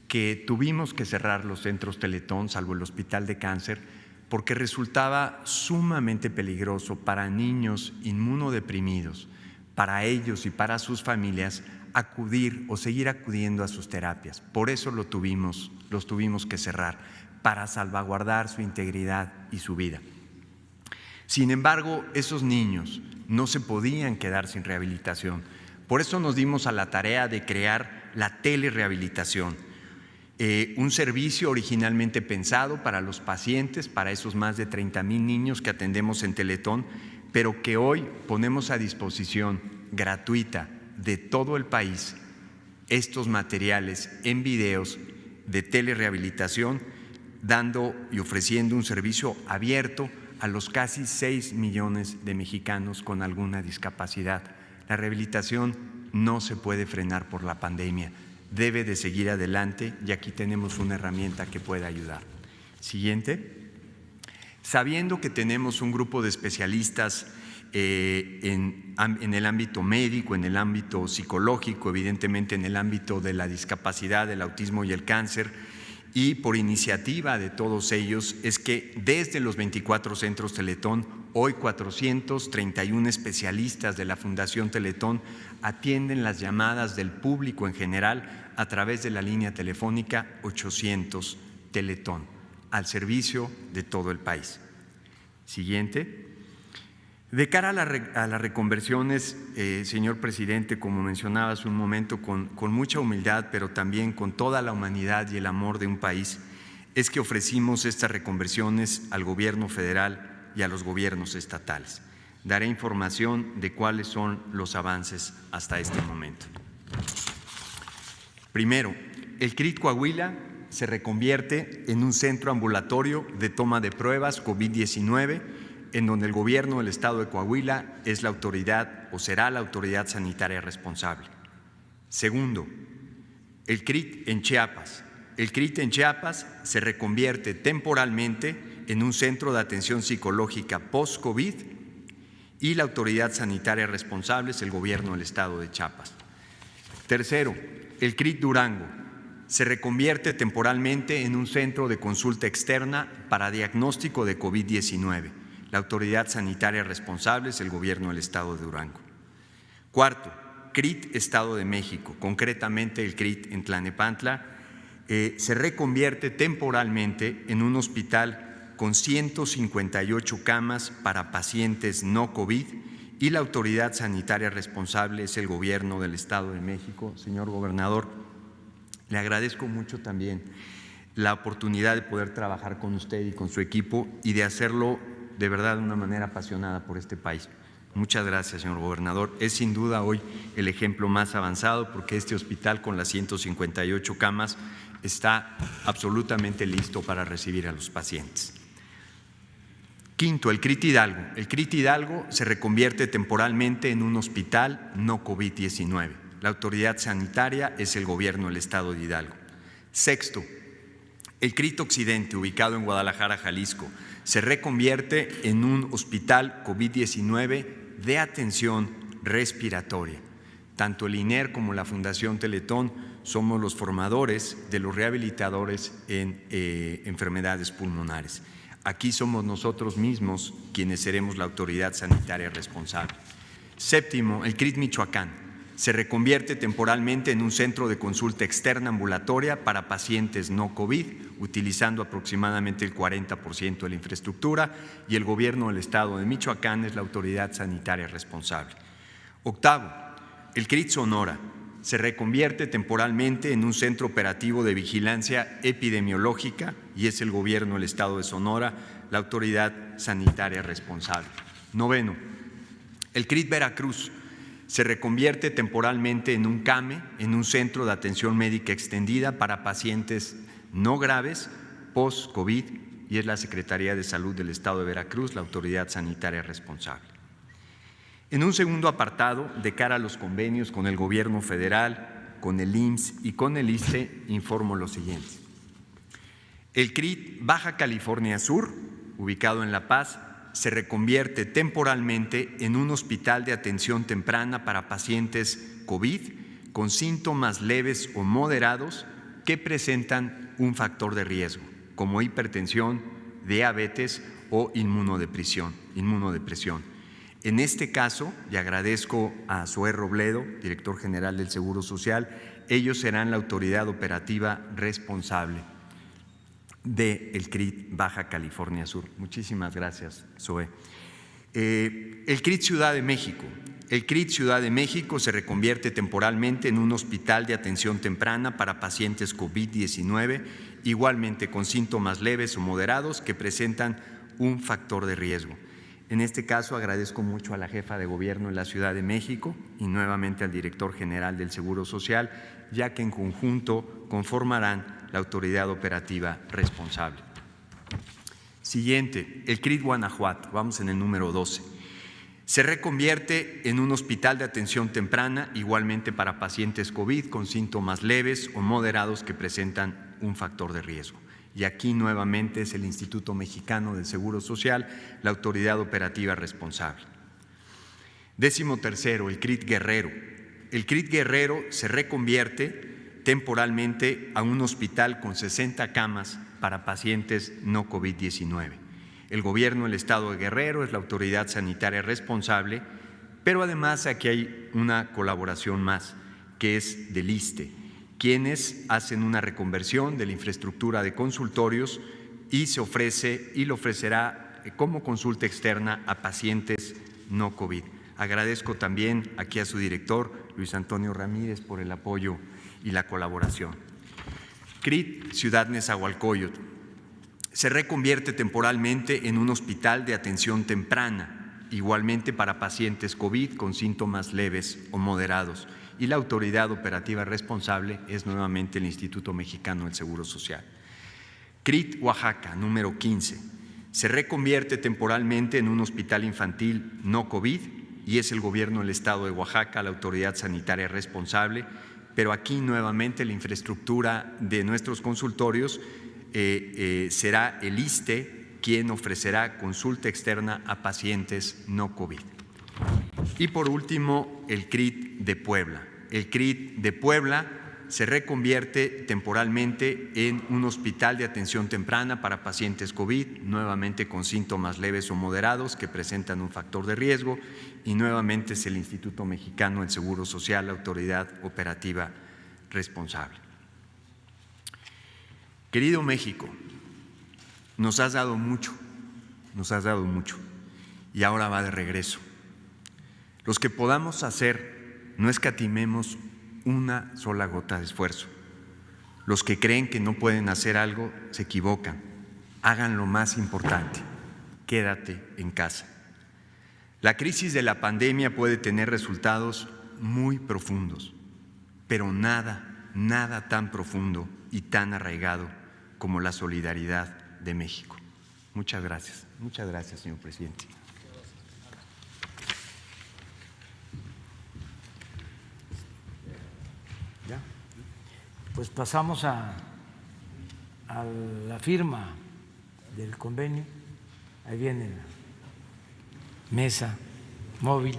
que tuvimos que cerrar los centros Teletón, salvo el Hospital de Cáncer, porque resultaba sumamente peligroso para niños inmunodeprimidos, para ellos y para sus familias, acudir o seguir acudiendo a sus terapias. Por eso los tuvimos que cerrar, para salvaguardar su integridad y su vida. Sin embargo, esos niños no se podían quedar sin rehabilitación. Por eso nos dimos a la tarea de crear la telerehabilitación. un servicio originalmente pensado para los pacientes, para esos más de 30,000 niños que atendemos en Teletón, pero que hoy ponemos a disposición gratuita de todo el país estos materiales en videos de telerehabilitación, dando y ofreciendo un servicio abierto a los casi 6 millones de mexicanos con alguna discapacidad. La rehabilitación no se puede frenar por la pandemia, debe de seguir adelante y aquí tenemos una herramienta que puede ayudar. Siguiente. Sabiendo que tenemos un grupo de especialistas en el ámbito médico, en el ámbito psicológico, evidentemente en el ámbito de la discapacidad, el autismo y el cáncer, y por iniciativa de todos ellos es que desde los 24 centros Teletón, hoy 431 especialistas de la Fundación Teletón atienden las llamadas del público en general a través de la línea telefónica 800 Teletón, al servicio de todo el país. Siguiente. De cara a las reconversiones, señor presidente, como mencionaba hace un momento, con mucha humildad, pero también con toda la humanidad y el amor de un país, es que ofrecimos estas reconversiones al gobierno federal y a los gobiernos estatales. Daré información de cuáles son los avances hasta este momento. Primero, el CRIT Coahuila se reconvierte en un centro ambulatorio de toma de pruebas COVID-19, en donde el gobierno del estado de Coahuila es la autoridad o será la autoridad sanitaria responsable. Segundo, el CRIT en Chiapas. El CRIT en Chiapas se reconvierte temporalmente en un centro de atención psicológica post-COVID y la autoridad sanitaria responsable es el gobierno del estado de Chiapas. Tercero, el CRIT Durango se reconvierte temporalmente en un centro de consulta externa para diagnóstico de COVID-19. La autoridad sanitaria responsable es el gobierno del estado de Durango. Cuarto, CRIT Estado de México, concretamente el CRIT en Tlalnepantla, se reconvierte temporalmente en un hospital con 158 camas para pacientes no COVID y la autoridad sanitaria responsable es el gobierno del estado de México. Señor gobernador, le agradezco mucho también la oportunidad de poder trabajar con usted y con su equipo y de hacerlo de verdad de una manera apasionada por este país. Muchas gracias, señor gobernador. Es sin duda hoy el ejemplo más avanzado porque este hospital con las 158 camas está absolutamente listo para recibir a los pacientes. Quinto, el CRIT Hidalgo. El CRIT Hidalgo se reconvierte temporalmente en un hospital no COVID-19. La autoridad sanitaria es el gobierno del estado de Hidalgo. Sexto, el CRIT Occidente, ubicado en Guadalajara, Jalisco, se reconvierte en un hospital COVID-19 de atención respiratoria. Tanto el INER como la Fundación Teletón somos los formadores de los rehabilitadores en enfermedades pulmonares. Aquí somos nosotros mismos quienes seremos la autoridad sanitaria responsable. Séptimo, el CRIT Michoacán se reconvierte temporalmente en un centro de consulta externa ambulatoria para pacientes no COVID, utilizando aproximadamente el 40% de la infraestructura y el gobierno del estado de Michoacán es la autoridad sanitaria responsable. Octavo, el CRIT Sonora se reconvierte temporalmente en un centro operativo de vigilancia epidemiológica y es el gobierno del estado de Sonora la autoridad sanitaria responsable. Noveno, el CRIT Veracruz se reconvierte temporalmente en un CAME, en un centro de atención médica extendida para pacientes no graves post-COVID y es la Secretaría de Salud del Estado de Veracruz, la autoridad sanitaria responsable. En un segundo apartado, de cara a los convenios con el gobierno federal, con el IMSS y con el ISSSTE, informo lo siguiente. El CRIT Baja California Sur, ubicado en La Paz, se reconvierte temporalmente en un hospital de atención temprana para pacientes COVID con síntomas leves o moderados que presentan un factor de riesgo, como hipertensión, diabetes o inmunodepresión. En este caso, y agradezco a Zoé Robledo, director general del Seguro Social, ellos serán la autoridad operativa responsable del CRIT Baja California Sur. Muchísimas gracias, Zoé. El CRIT Ciudad de México el CRIT Ciudad de México se reconvierte temporalmente en un hospital de atención temprana para pacientes COVID-19, igualmente con síntomas leves o moderados que presentan un factor de riesgo. En este caso, agradezco mucho a la jefa de gobierno de la Ciudad de México y nuevamente al director general del Seguro Social, ya que en conjunto conformarán la autoridad operativa responsable. Siguiente, el CRIT Guanajuato, vamos en el número 12. Se reconvierte en un hospital de atención temprana, igualmente para pacientes COVID con síntomas leves o moderados que presentan un factor de riesgo. Y aquí nuevamente es el Instituto Mexicano del Seguro Social la autoridad operativa responsable. 13º, el CRIT Guerrero. El CRIT Guerrero se reconvierte temporalmente a un hospital con 60 camas para pacientes no COVID-19. El gobierno del Estado de Guerrero es la autoridad sanitaria responsable, pero además aquí hay una colaboración más, que es del ISSSTE, quienes hacen una reconversión de la infraestructura de consultorios y se ofrece y lo ofrecerá como consulta externa a pacientes no COVID. Agradezco también aquí a su director, Luis Antonio Ramírez, por el apoyo y la colaboración. CRIT Ciudad Nezahualcóyotl se reconvierte temporalmente en un hospital de atención temprana, igualmente para pacientes COVID con síntomas leves o moderados, y la autoridad operativa responsable es nuevamente el Instituto Mexicano del Seguro Social. CRIT Oaxaca, número 15, se reconvierte temporalmente en un hospital infantil no COVID y es el gobierno del Estado de Oaxaca la autoridad sanitaria responsable, pero aquí nuevamente la infraestructura de nuestros consultorios será el ISSSTE quien ofrecerá consulta externa a pacientes no COVID. Y por último, el CRIT de Puebla. El CRIT de Puebla se reconvierte temporalmente en un hospital de atención temprana para pacientes COVID, nuevamente con síntomas leves o moderados que presentan un factor de riesgo, y nuevamente es el Instituto Mexicano del Seguro Social la autoridad operativa responsable. Querido México, nos has dado mucho, y ahora va de regreso. Los que podamos hacer, no escatimemos una sola gota de esfuerzo. Los que creen que no pueden hacer algo, se equivocan. Hagan lo más importante, quédate en casa. La crisis de la pandemia puede tener resultados muy profundos, pero nada tan profundo y tan arraigado como la solidaridad de México. Muchas gracias, señor presidente.
¿Ya? Pues pasamos a la firma del convenio. Ahí viene la mesa móvil.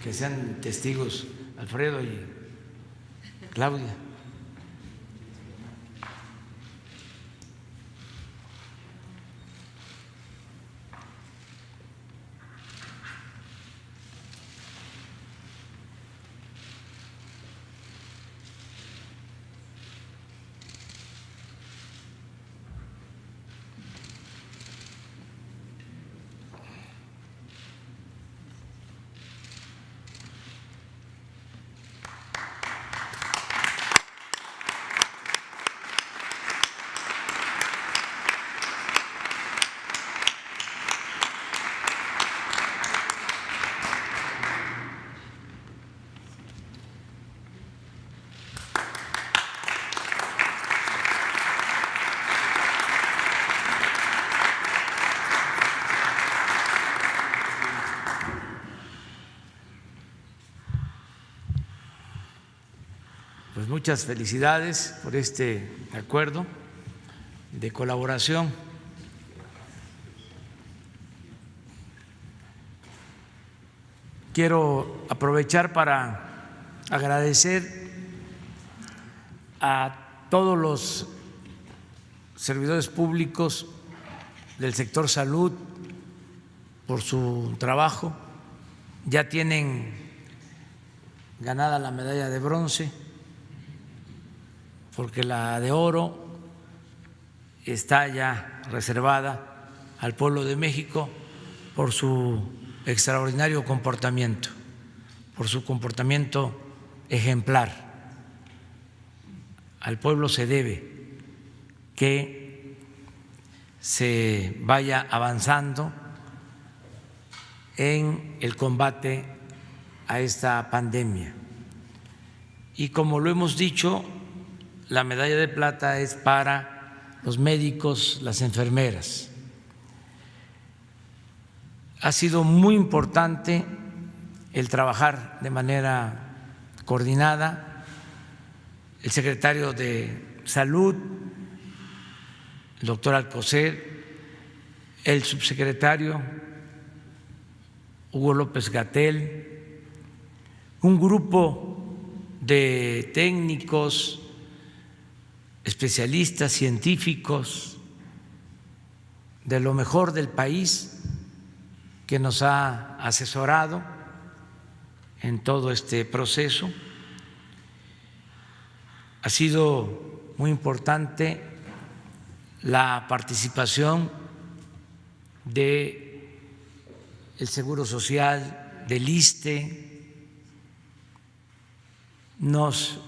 Que sean testigos Alfredo y Claudia. Pues muchas felicidades por este acuerdo de colaboración. Quiero aprovechar para agradecer a todos los servidores públicos del sector salud por su trabajo. Ya tienen ganada la medalla de bronce, porque la de oro está ya reservada al pueblo de México por su extraordinario comportamiento, por su comportamiento ejemplar. Al pueblo se debe que se vaya avanzando en el combate a esta pandemia. Y como lo hemos dicho, la medalla de plata es para los médicos, las enfermeras. Ha sido muy importante el trabajar de manera coordinada. El secretario de Salud, el doctor Alcocer, el subsecretario Hugo López-Gatell, un grupo de técnicos, especialistas, científicos de lo mejor del país que nos ha asesorado en todo este proceso. Ha sido muy importante la participación del Seguro Social, del ISSSTE. Nos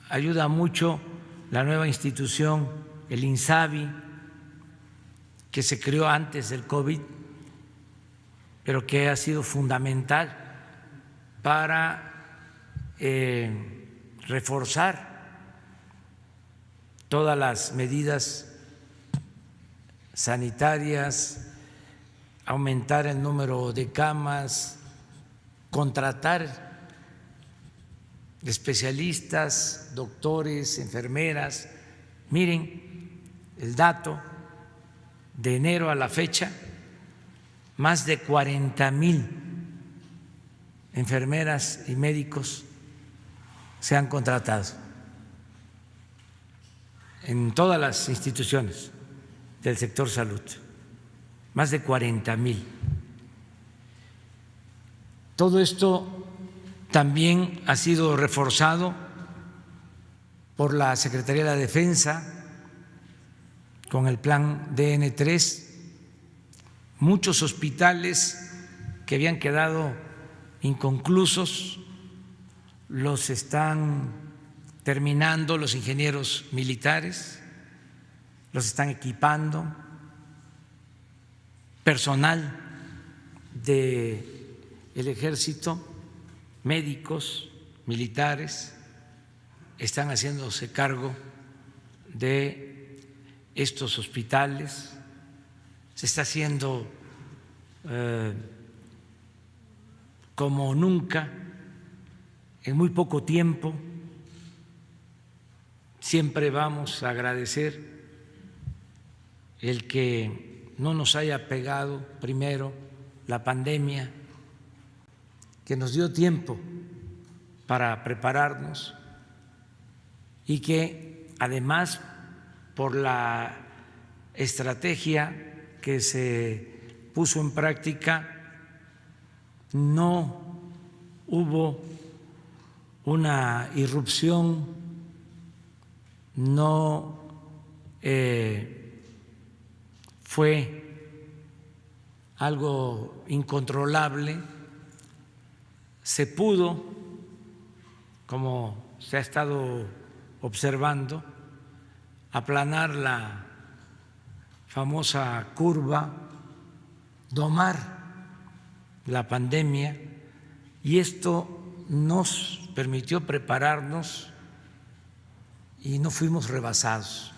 ayuda mucho la nueva institución, el INSABI, que se creó antes del COVID, pero que ha sido fundamental para reforzar todas las medidas sanitarias, aumentar el número de camas, contratar especialistas, doctores, enfermeras. Miren el dato de enero a la fecha, más de 40,000 enfermeras y médicos se han contratado en todas las instituciones del sector salud, más de 40,000. Todo esto también ha sido reforzado por la Secretaría de la Defensa con el plan DN3. Muchos hospitales que habían quedado inconclusos los están terminando los ingenieros militares, los están equipando, personal del Ejército, médicos, militares, están haciéndose cargo de estos hospitales. Se está haciendo como nunca, en muy poco tiempo. Siempre vamos a agradecer el que no nos haya pegado primero la pandemia, que nos dio tiempo para prepararnos y que además por la estrategia que se puso en práctica no hubo una irrupción, no fue algo incontrolable. Se pudo, como se ha estado observando, aplanar la famosa curva, domar la pandemia, y esto nos permitió prepararnos y no fuimos rebasados.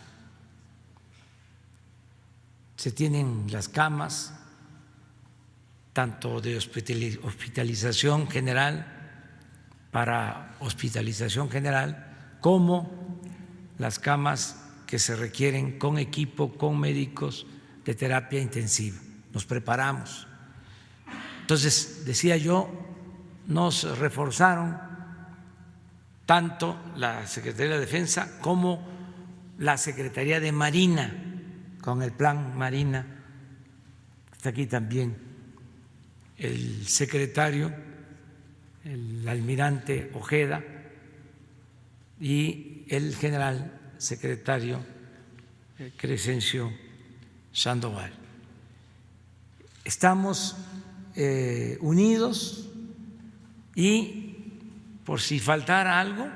Se tienen las camas, tanto de hospitalización general, para hospitalización general, como las camas que se requieren con equipo, con médicos de terapia intensiva. Nos preparamos. Entonces, decía yo, nos reforzaron tanto la Secretaría de Defensa como la Secretaría de Marina, con el Plan Marina. Está aquí también el secretario, el almirante Ojeda, y el general secretario Crescencio Sandoval. Estamos unidos y por si faltara algo,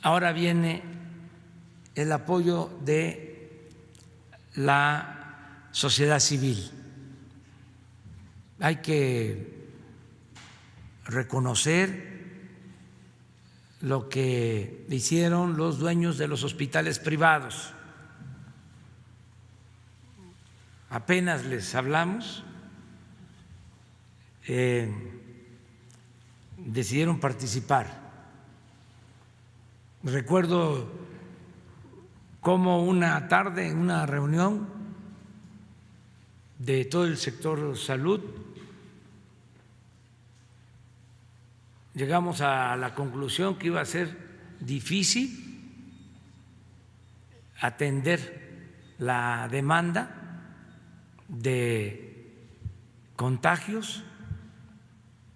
ahora viene el apoyo de la sociedad civil. Hay que reconocer lo que hicieron los dueños de los hospitales privados. Apenas les hablamos, decidieron participar. Recuerdo cómo una tarde en una reunión de todo el sector salud llegamos a la conclusión que iba a ser difícil atender la demanda de contagios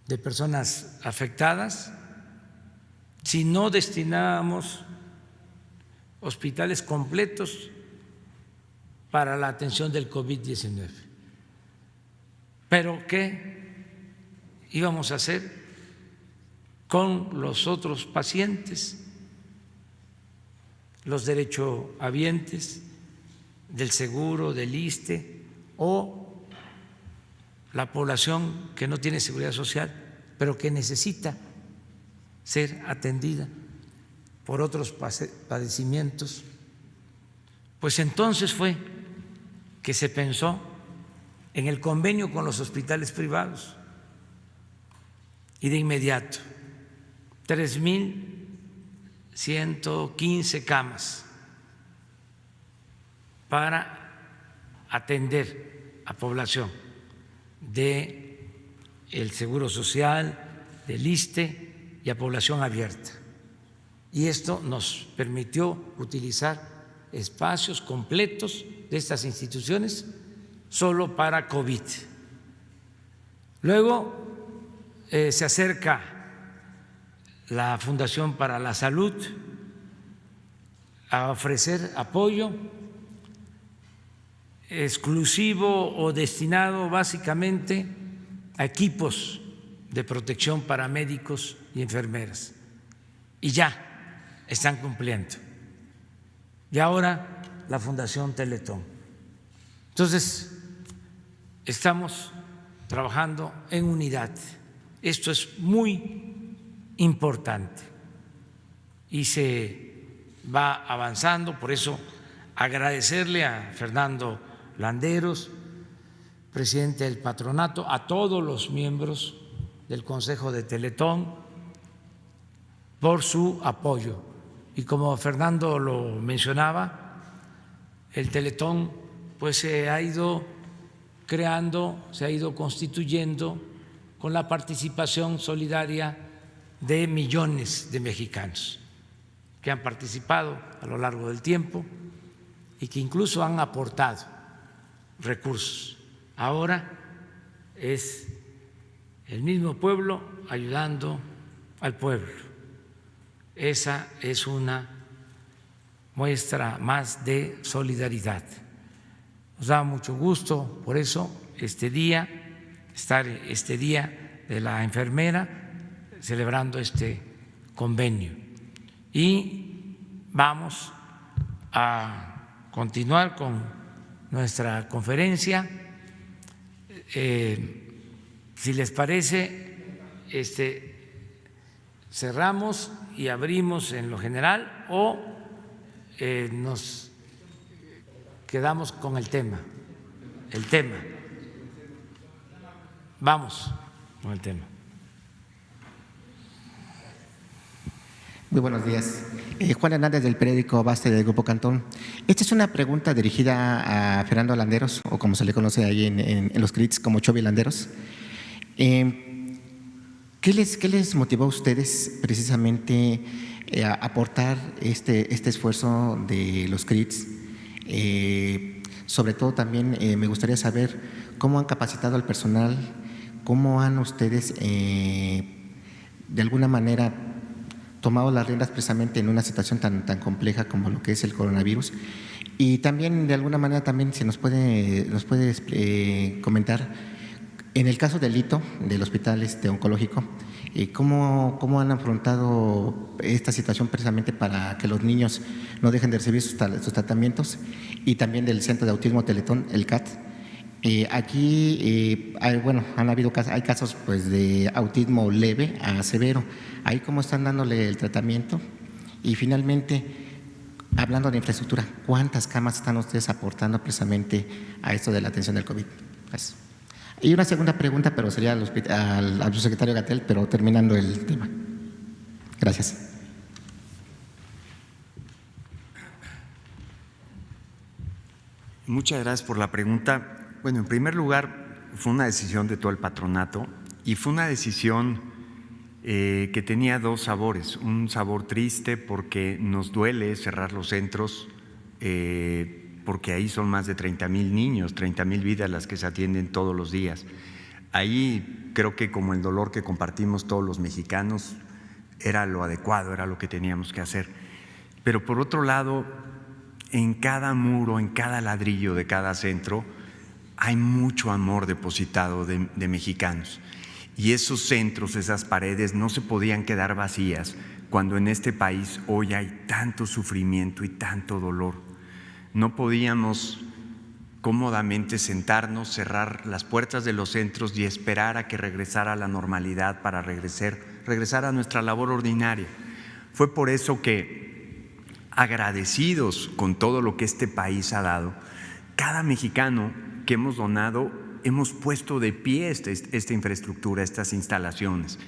de personas afectadas si no destinábamos hospitales completos para la atención del COVID-19. Pero ¿qué íbamos a hacer con los otros pacientes, los derechohabientes del seguro, del ISSSTE o la población que no tiene seguridad social, pero que necesita ser atendida por otros padecimientos? Pues entonces fue que se pensó en el convenio con los hospitales privados y de inmediato 3.115 camas para atender a población del Seguro Social, del ISSSTE y a población abierta. Y esto nos permitió utilizar espacios completos de estas instituciones solo para COVID. Luego se acerca la Fundación para la Salud a ofrecer apoyo exclusivo o destinado básicamente a equipos de protección para médicos y enfermeras. Y ya están cumpliendo. Y ahora la Fundación Teletón. Entonces, estamos trabajando en unidad. Esto es muy importante y se va avanzando. Por eso agradecerle a Fernando Landeros, presidente del patronato, a todos los miembros del Consejo de Teletón por su apoyo. Y como Fernando lo mencionaba, el Teletón pues se ha ido creando, se ha ido constituyendo con la participación solidaria de millones de mexicanos que han participado a lo largo del tiempo y que incluso han aportado recursos. Ahora es el mismo pueblo ayudando al pueblo. Esa es una muestra más de solidaridad. Nos da mucho gusto por eso estar este día de la enfermera celebrando este convenio. Y vamos a continuar con nuestra conferencia. Si les parece, cerramos y abrimos en lo general o nos quedamos con el tema. Vamos con el tema.
Muy buenos días. Juan Hernández del periódico Baste del Grupo Cantón. Esta es una pregunta dirigida a Fernando Landeros, o como se le conoce ahí en los CRITs como Chovy Landeros. ¿Qué les motivó a ustedes precisamente a aportar este esfuerzo de los CRITs? Sobre todo también me gustaría saber cómo han capacitado al personal, cómo han ustedes de alguna manera tomado las riendas precisamente en una situación tan compleja como lo que es el coronavirus, y también de alguna manera también si nos puede comentar en el caso del hito del hospital oncológico, ¿cómo han afrontado esta situación precisamente para que los niños no dejen de recibir sus tratamientos, y también del Centro de Autismo Teletón, el CAT? Aquí hay casos pues de autismo leve a severo. Ahí cómo están dándole el tratamiento. Y finalmente, hablando de infraestructura, ¿cuántas camas están ustedes aportando precisamente a esto de la atención del COVID? Gracias. Y una segunda pregunta, pero sería al subsecretario Gatell, pero terminando el tema. Gracias.
Muchas gracias por la pregunta. Bueno, en primer lugar, fue una decisión de todo el patronato y fue una decisión que tenía dos sabores. Un sabor triste porque nos duele cerrar los centros, porque ahí son más de 30,000 niños, 30,000 vidas las que se atienden todos los días. Ahí creo que como el dolor que compartimos todos los mexicanos, era lo adecuado, era lo que teníamos que hacer. Pero por otro lado, en cada muro, en cada ladrillo de cada centro, hay mucho amor depositado de mexicanos. Y esos centros, esas paredes no se podían quedar vacías cuando en este país hoy hay tanto sufrimiento y tanto dolor. No podíamos cómodamente sentarnos, cerrar las puertas de los centros y esperar a que regresara la normalidad para regresar a nuestra labor ordinaria. Fue por eso que, agradecidos con todo lo que este país ha dado, cada mexicano que hemos donado, hemos puesto de pie esta infraestructura, estas instalaciones.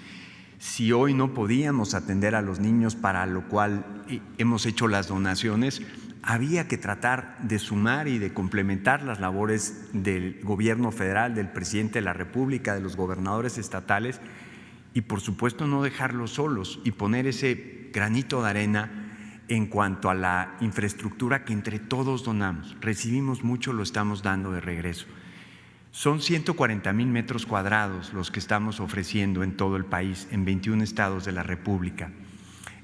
Si hoy no podíamos atender a los niños, para lo cual hemos hecho las donaciones, había que tratar de sumar y de complementar las labores del gobierno federal, del presidente de la República, de los gobernadores estatales, y por supuesto no dejarlos solos y poner ese granito de arena en cuanto a la infraestructura que entre todos donamos. Recibimos mucho, lo estamos dando de regreso. Son 140,000 metros cuadrados los que estamos ofreciendo en todo el país, en 21 estados de la República.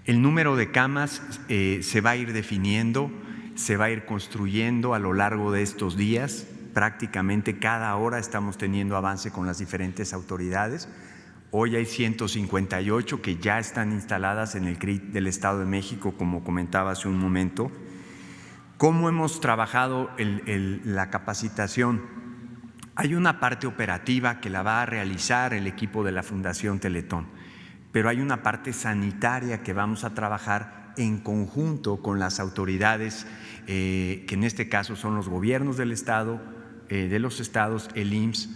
El número de camas se va a ir definiendo, se va a ir construyendo a lo largo de estos días. Prácticamente cada hora estamos teniendo avance con las diferentes autoridades. Hoy hay 158 que ya están instaladas en el CRIT del Estado de México, como comentaba hace un momento. ¿Cómo hemos trabajado la capacitación? Hay una parte operativa que la va a realizar el equipo de la Fundación Teletón, pero hay una parte sanitaria que vamos a trabajar en conjunto con las autoridades, que en este caso son los gobiernos del Estado, de los estados, el IMSS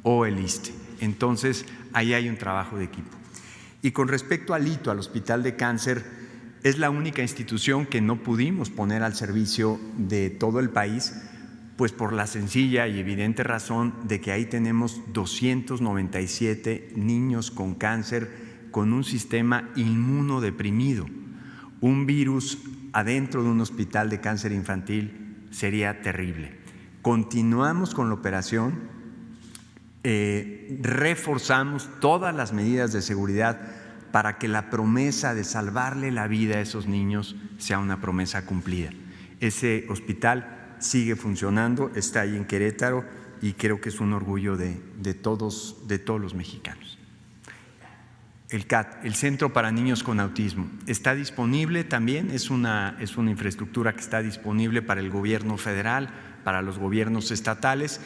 o el ISSSTE. Entonces, ahí hay un trabajo de equipo. Y con respecto al hito, al Hospital de Cáncer, es la única institución que no pudimos poner al servicio de todo el país, pues por la sencilla y evidente razón de que ahí tenemos 297 niños con cáncer con un sistema inmunodeprimido. Un virus adentro de un hospital de cáncer infantil sería terrible. Continuamos con la operación. Reforzamos todas las medidas de seguridad para que la promesa de salvarle la vida a esos niños sea una promesa cumplida. Ese hospital sigue funcionando, está ahí en Querétaro y creo que es un orgullo de todos los mexicanos. El CAT, el Centro para Niños con Autismo, está disponible también, es una infraestructura que está disponible para el gobierno federal, para los gobiernos estatales.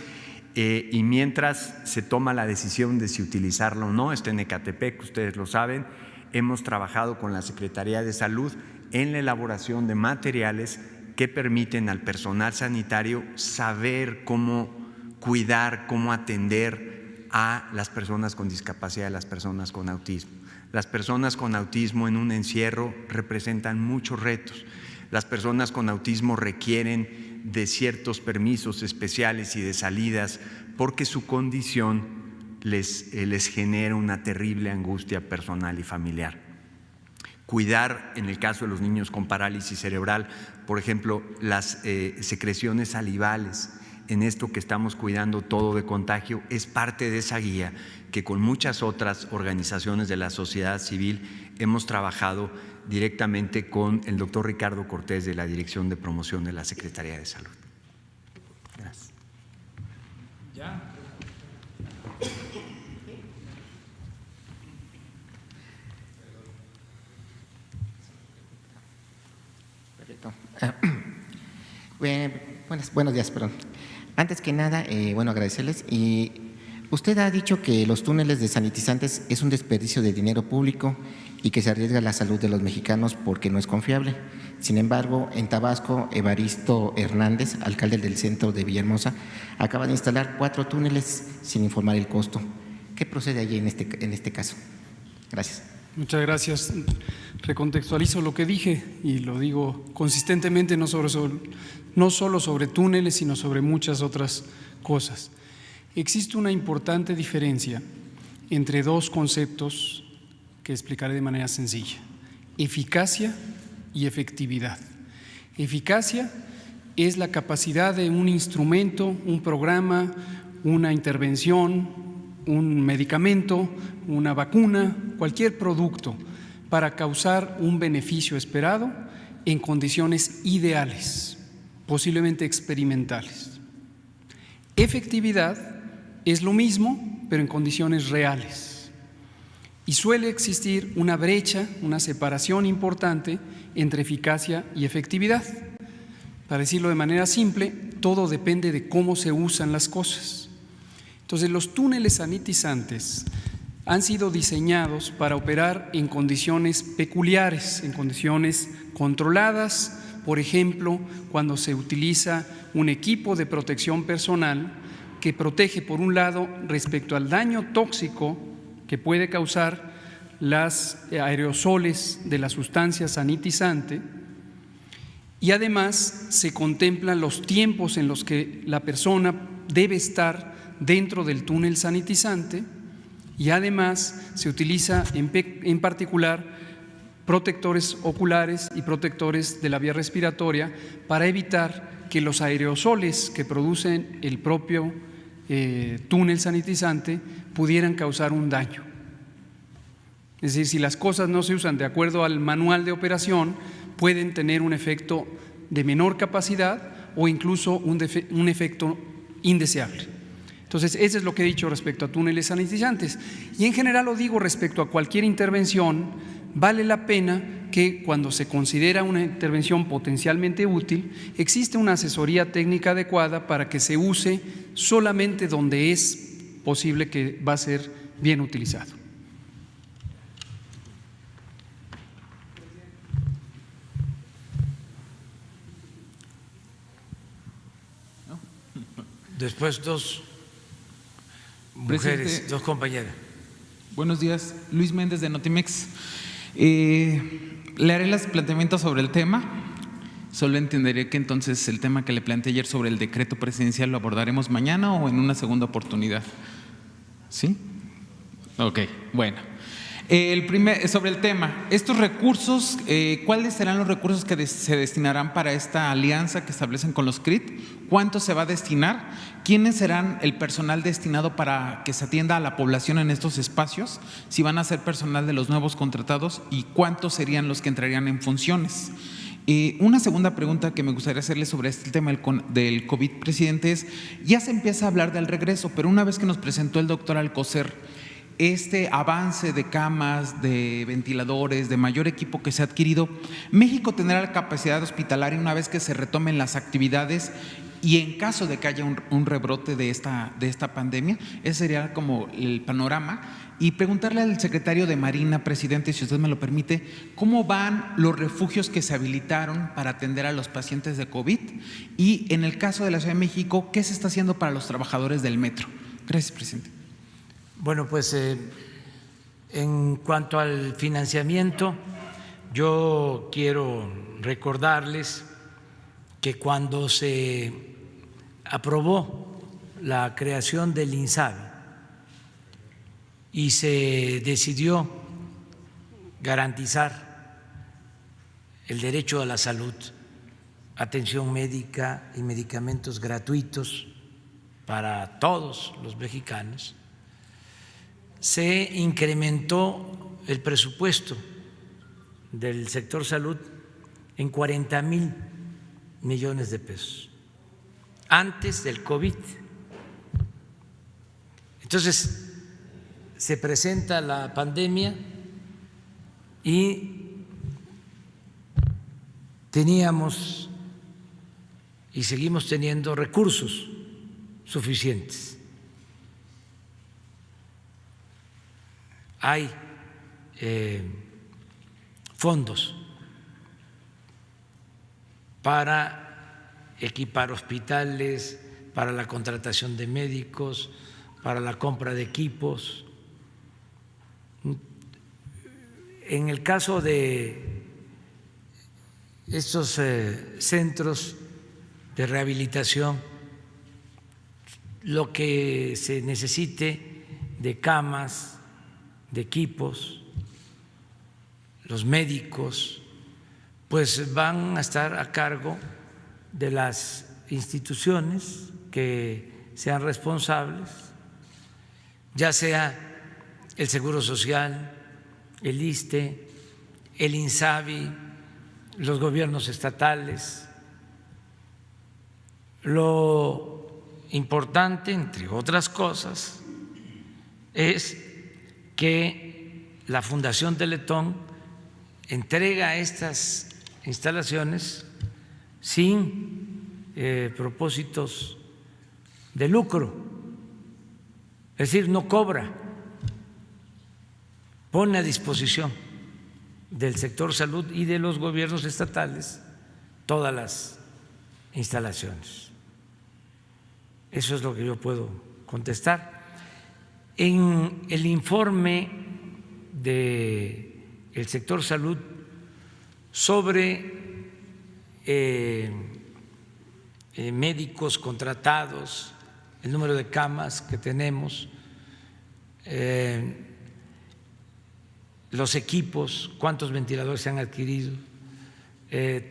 Y mientras se toma la decisión de si utilizarlo o no, está en Ecatepec, ustedes lo saben, hemos trabajado con la Secretaría de Salud en la elaboración de materiales que permiten al personal sanitario saber cómo cuidar, cómo atender a las personas con discapacidad, a las personas con autismo. Las personas con autismo en un encierro representan muchos retos. Las personas con autismo requieren de ciertos permisos especiales y de salidas porque su condición les genera una terrible angustia personal y familiar. Cuidar, en el caso de los niños con parálisis cerebral, por ejemplo, las secreciones salivales, en esto que estamos cuidando todo de contagio, es parte de esa guía que con muchas otras organizaciones de la sociedad civil hemos trabajado directamente con el doctor Ricardo Cortés de la Dirección de Promoción de la Secretaría de Salud. Gracias.
¿Ya?
Perfecto. Buenos días, perdón. Antes que nada, bueno, agradecerles. Y usted ha dicho que los túneles de sanitizantes es un desperdicio de dinero público y que se arriesga la salud de los mexicanos porque no es confiable. Sin embargo, en Tabasco, Evaristo Hernández, alcalde del centro de Villahermosa, acaba de instalar 4 túneles sin informar el costo. ¿Qué procede allí en este caso? Gracias.
Muchas gracias. Recontextualizo lo que dije y lo digo consistentemente, no solo sobre túneles, sino sobre muchas otras cosas. Existe una importante diferencia entre dos conceptos que explicaré de manera sencilla: eficacia y efectividad. Eficacia es la capacidad de un instrumento, un programa, una intervención, un medicamento, una vacuna, cualquier producto para causar un beneficio esperado en condiciones ideales, posiblemente experimentales. Efectividad es lo mismo, pero en condiciones reales. Y suele existir una brecha, una separación importante entre eficacia y efectividad. Para decirlo de manera simple, todo depende de cómo se usan las cosas. Entonces, los túneles sanitizantes han sido diseñados para operar en condiciones peculiares, en condiciones controladas. Por ejemplo, cuando se utiliza un equipo de protección personal que protege, por un lado, respecto al daño tóxico que puede causar los aerosoles de la sustancia sanitizante, y además se contemplan los tiempos en los que la persona debe estar dentro del túnel sanitizante, y además se utiliza en particular protectores oculares y protectores de la vía respiratoria para evitar que los aerosoles que producen el propio túnel sanitizante pudieran causar un daño. Es decir, si las cosas no se usan de acuerdo al manual de operación, pueden tener un efecto de menor capacidad o incluso un efecto indeseable. Entonces, eso es lo que he dicho respecto a túneles sanitizantes. Y en general lo digo respecto a cualquier intervención. Vale la pena que cuando se considera una intervención potencialmente útil, existe una asesoría técnica adecuada para que se use solamente donde es posible que va a ser bien utilizado.
Después dos mujeres,
Presidente,
dos compañeras.
Buenos días, Luis Méndez de Notimex. Le haré los planteamientos sobre el tema. Solo entenderé que entonces el tema que le planteé ayer sobre el decreto presidencial lo abordaremos mañana o en una segunda oportunidad. ¿Sí? Ok, bueno. Sobre el tema, estos recursos, ¿cuáles serán los recursos que se destinarán para esta alianza que establecen con los CRIT? ¿Cuánto se va a destinar? ¿Quiénes serán el personal destinado para que se atienda a la población en estos espacios? Si van a ser personal de los nuevos contratados y cuántos serían los que entrarían en funciones. Una segunda pregunta que me gustaría hacerle sobre este tema del COVID, presidente, es: ya se empieza a hablar del regreso, pero una vez que nos presentó el doctor Alcocer este avance de camas, de ventiladores, de mayor equipo que se ha adquirido, ¿México tendrá la capacidad hospitalaria una vez que se retomen las actividades y en caso de que haya un rebrote de esta pandemia? Ese sería como el panorama. Y preguntarle al secretario de Marina, presidente, si usted me lo permite, ¿cómo van los refugios que se habilitaron para atender a los pacientes de COVID? Y en el caso de la Ciudad de México, ¿qué se está haciendo para los trabajadores del metro? Gracias, presidente.
Bueno, pues En cuanto al financiamiento, yo quiero recordarles que cuando se aprobó la creación del INSABI y se decidió garantizar el derecho a la salud, atención médica y medicamentos gratuitos para todos los mexicanos, se incrementó el presupuesto del sector salud en 40,000 millones de pesos antes del COVID. Entonces, se presenta la pandemia y teníamos y seguimos teniendo recursos suficientes. Hay fondos para equipar hospitales, para la contratación de médicos, para la compra de equipos. En el caso de estos centros de rehabilitación, lo que se necesite de camas, de equipos, los médicos, pues van a estar a cargo de las instituciones que sean responsables, ya sea el Seguro Social, el ISSSTE, el INSABI, los gobiernos estatales. Lo importante, entre otras cosas, es que la Fundación Teletón entrega estas instalaciones sin propósitos de lucro, es decir, no cobra, pone a disposición del sector salud y de los gobiernos estatales todas las instalaciones. Eso es lo que yo puedo contestar. En el informe del sector salud sobre médicos contratados, el número de camas que tenemos, los equipos, cuántos ventiladores se han adquirido,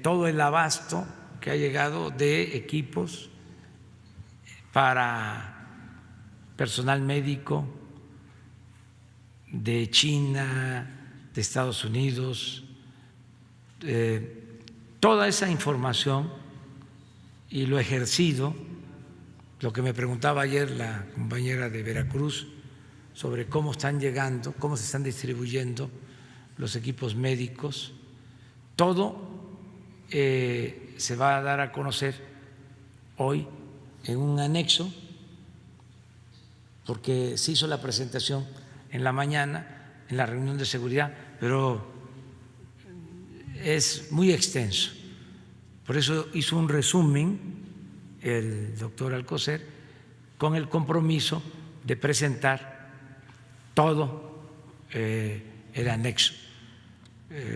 todo el abasto que ha llegado de equipos para personal médico de China, de Estados Unidos, toda esa información y lo ejercido, lo que me preguntaba ayer la compañera de Veracruz sobre cómo están llegando, cómo se están distribuyendo los equipos médicos, todo se va a dar a conocer hoy en un anexo, porque se hizo la presentación en la mañana en la reunión de seguridad, pero es muy extenso. Por eso hizo un resumen el doctor Alcocer con el compromiso de presentar todo el anexo,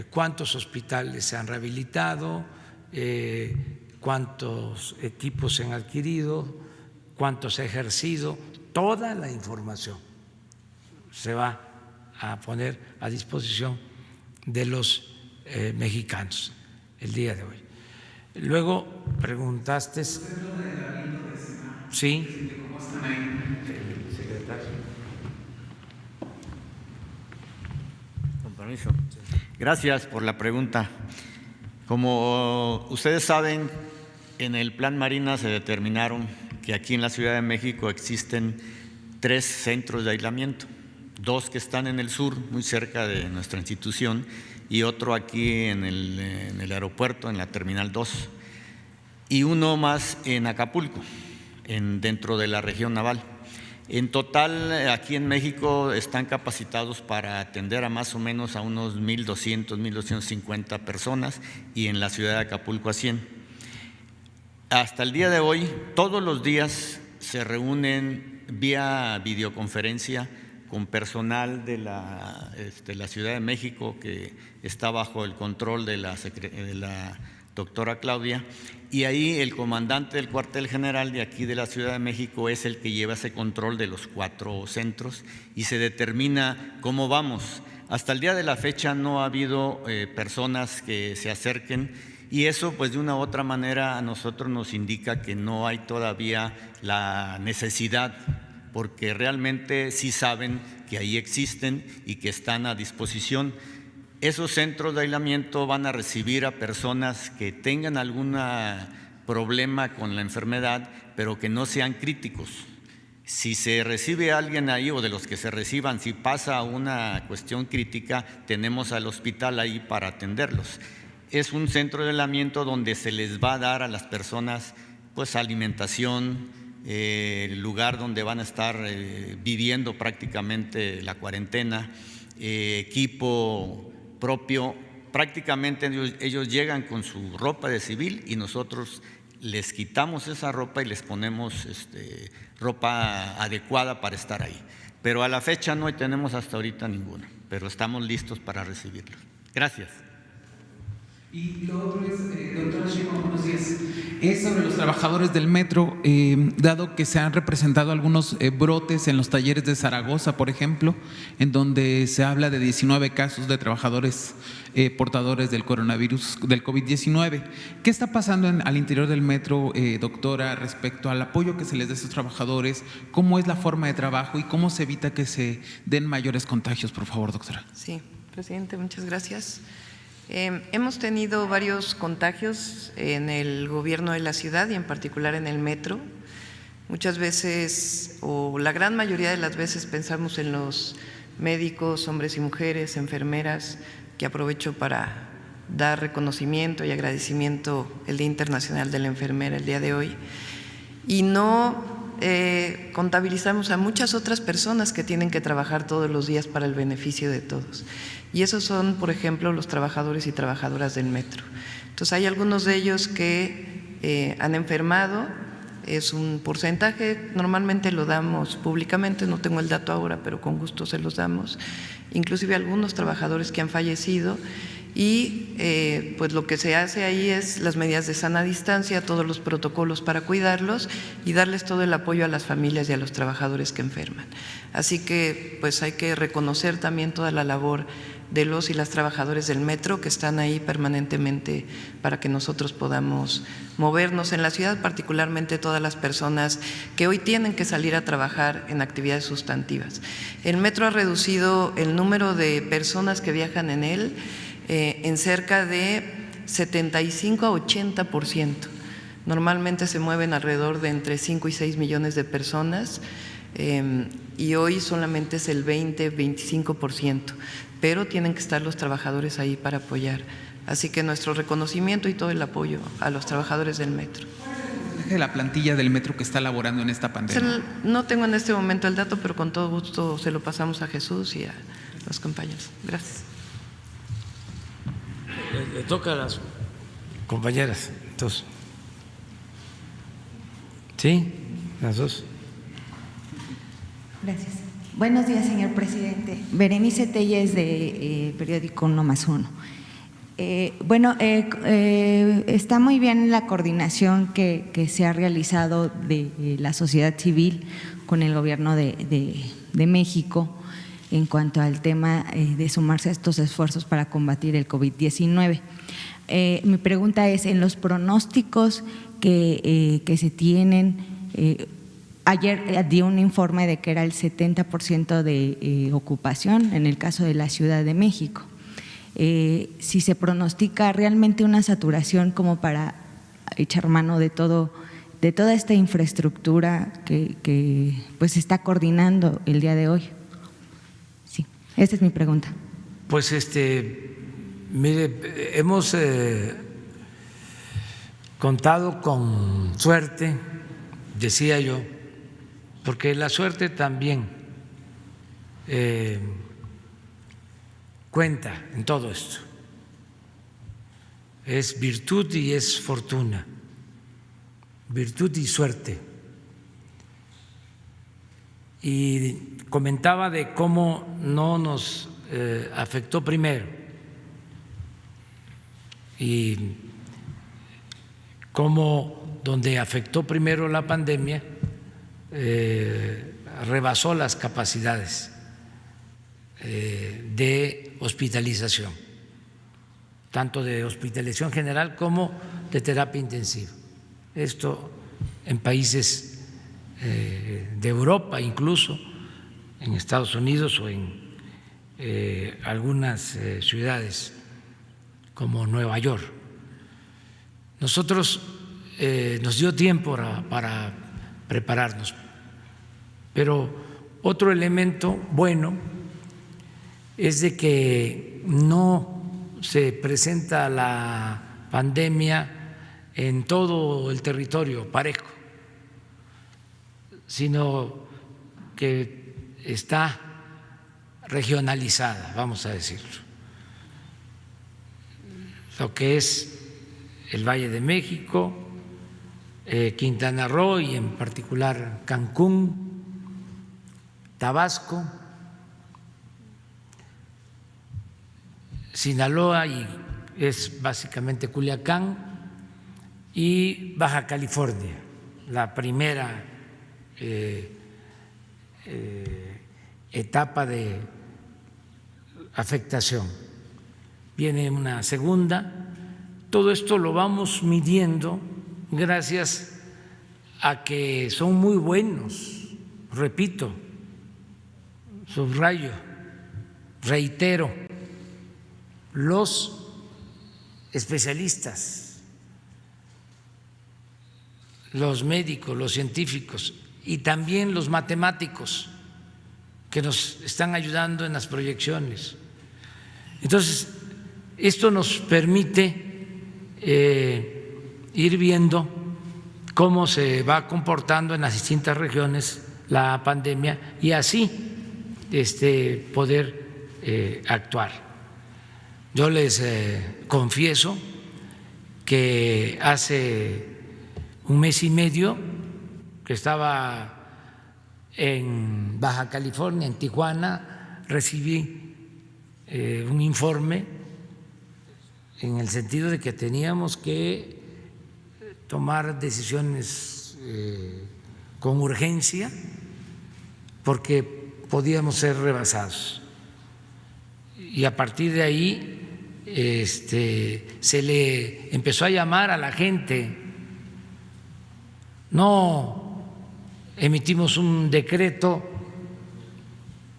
cuántos hospitales se han rehabilitado, cuántos equipos se han adquirido, cuántos se ha ejercido, toda la información se va a poner a disposición de los mexicanos el día de hoy. Luego preguntaste, sí,
con permiso. Gracias por la pregunta. Como ustedes saben, en el Plan Marina se determinaron que aquí en la Ciudad de México existen 3 centros de aislamiento, 2 que están en el sur, muy cerca de nuestra institución, y otro aquí en el aeropuerto, en la Terminal 2, y uno más en Acapulco, dentro de la región naval. En total, aquí en México están capacitados para atender a más o menos a unos 1,200, 1,250 personas, y en la ciudad de Acapulco a 100. Hasta el día de hoy, todos los días se reúnen vía videoconferencia con personal de la Ciudad de México, que está bajo el control de la doctora Claudia, y ahí el comandante del cuartel general de aquí de la Ciudad de México es el que lleva ese control de los 4 centros y se determina cómo vamos. Hasta el día de la fecha no ha habido personas que se acerquen, y eso pues de una u otra manera a nosotros nos indica que no hay todavía la necesidad, porque realmente sí saben que ahí existen y que están a disposición. Esos centros de aislamiento van a recibir a personas que tengan algún problema con la enfermedad, pero que no sean críticos. Si se recibe a alguien ahí, o de los que se reciban, si pasa una cuestión crítica, tenemos al hospital ahí para atenderlos. Es un centro de aislamiento donde se les va a dar a las personas pues alimentación, el lugar donde van a estar viviendo prácticamente la cuarentena, equipo propio. Prácticamente ellos llegan con su ropa de civil y nosotros les quitamos esa ropa y les ponemos ropa adecuada para estar ahí. Pero a la fecha no tenemos hasta ahorita ninguna, pero estamos listos para recibirlos. Gracias.
Y lo otro es, doctora Sheinbaum, buenos días, es sobre los trabajadores del metro, dado que se han representado algunos brotes en los talleres de Zaragoza, por ejemplo, en donde se habla de 19 casos de trabajadores portadores del coronavirus, del COVID-19. ¿Qué está pasando al interior del metro, doctora, respecto al apoyo que se les da a esos trabajadores? ¿Cómo es la forma de trabajo y cómo se evita que se den mayores contagios, por favor, doctora?
Sí, presidente, muchas gracias. Hemos tenido varios contagios en el gobierno de la ciudad y en particular en el metro. Muchas veces, o la gran mayoría de las veces, pensamos en los médicos, hombres y mujeres, enfermeras, que aprovecho para dar reconocimiento y agradecimiento el Día Internacional de la Enfermera el día de hoy, y no contabilizamos a muchas otras personas que tienen que trabajar todos los días para el beneficio de todos. Y esos son, por ejemplo, los trabajadores y trabajadoras del metro. Entonces, hay algunos de ellos que han enfermado, es un porcentaje, normalmente lo damos públicamente, no tengo el dato ahora, pero con gusto se los damos, inclusive algunos trabajadores que han fallecido. Y pues lo que se hace ahí es las medidas de sana distancia, todos los protocolos para cuidarlos y darles todo el apoyo a las familias y a los trabajadores que enferman. Así que pues hay que reconocer también toda la labor de los y las trabajadores del metro que están ahí permanentemente para que nosotros podamos movernos en la ciudad, particularmente todas las personas que hoy tienen que salir a trabajar en actividades sustantivas. El metro ha reducido el número de personas que viajan en él en cerca de 75 a 80%. Normalmente se mueven alrededor de entre 5 y 6 millones de personas y hoy solamente es el 20-25%, pero tienen que estar los trabajadores ahí para apoyar. Así que nuestro reconocimiento y todo el apoyo a los trabajadores del metro.
De la plantilla del metro que está laborando en esta pandemia.
No tengo en este momento el dato, pero con todo gusto se lo pasamos a Jesús y a los compañeros. Gracias.
Le toca a las compañeras, entonces. ¿Sí? Las dos.
Gracias. Buenos días, señor presidente. Berenice Telles, de periódico 1+1. Está muy bien la coordinación que se ha realizado de la sociedad civil con el gobierno de México en cuanto al tema de sumarse a estos esfuerzos para combatir el COVID-19. Mi pregunta es, en los pronósticos que se tienen, ayer dio un informe de que era el 70% de ocupación en el caso de la Ciudad de México. Si se pronostica realmente una saturación como para echar mano de toda esta infraestructura que pues se está coordinando el día de hoy. Sí, esta es mi pregunta.
Pues mire, hemos contado con suerte, decía yo, porque la suerte también cuenta en todo esto. Es virtud y es fortuna, virtud y suerte. Y comentaba de cómo no nos afectó primero y cómo donde afectó primero la pandemia rebasó las capacidades de hospitalización, tanto de hospitalización general como de terapia intensiva. Esto en países de Europa, incluso en Estados Unidos o en algunas ciudades como Nueva York. Nosotros nos dio tiempo para prepararnos, pero otro elemento bueno es de que no se presenta la pandemia en todo el territorio parejo, sino que está regionalizada, vamos a decirlo. Lo que es el Valle de México, Quintana Roo y en particular Cancún, Tabasco, Sinaloa y es básicamente Culiacán y Baja California, la primera etapa de afectación. Viene una segunda. Todo esto lo vamos midiendo gracias a que son muy buenos, repito, subrayo, reitero, los especialistas, los médicos, los científicos y también los matemáticos que nos están ayudando en las proyecciones. Entonces, esto nos permite ir viendo cómo se va comportando en las distintas regiones la pandemia y así poder actuar. Yo les confieso que hace un mes y medio que estaba en Baja California, en Tijuana, recibí un informe en el sentido de que teníamos que tomar decisiones con urgencia porque podíamos ser rebasados. Y a partir de ahí se le empezó a llamar a la gente. No emitimos un decreto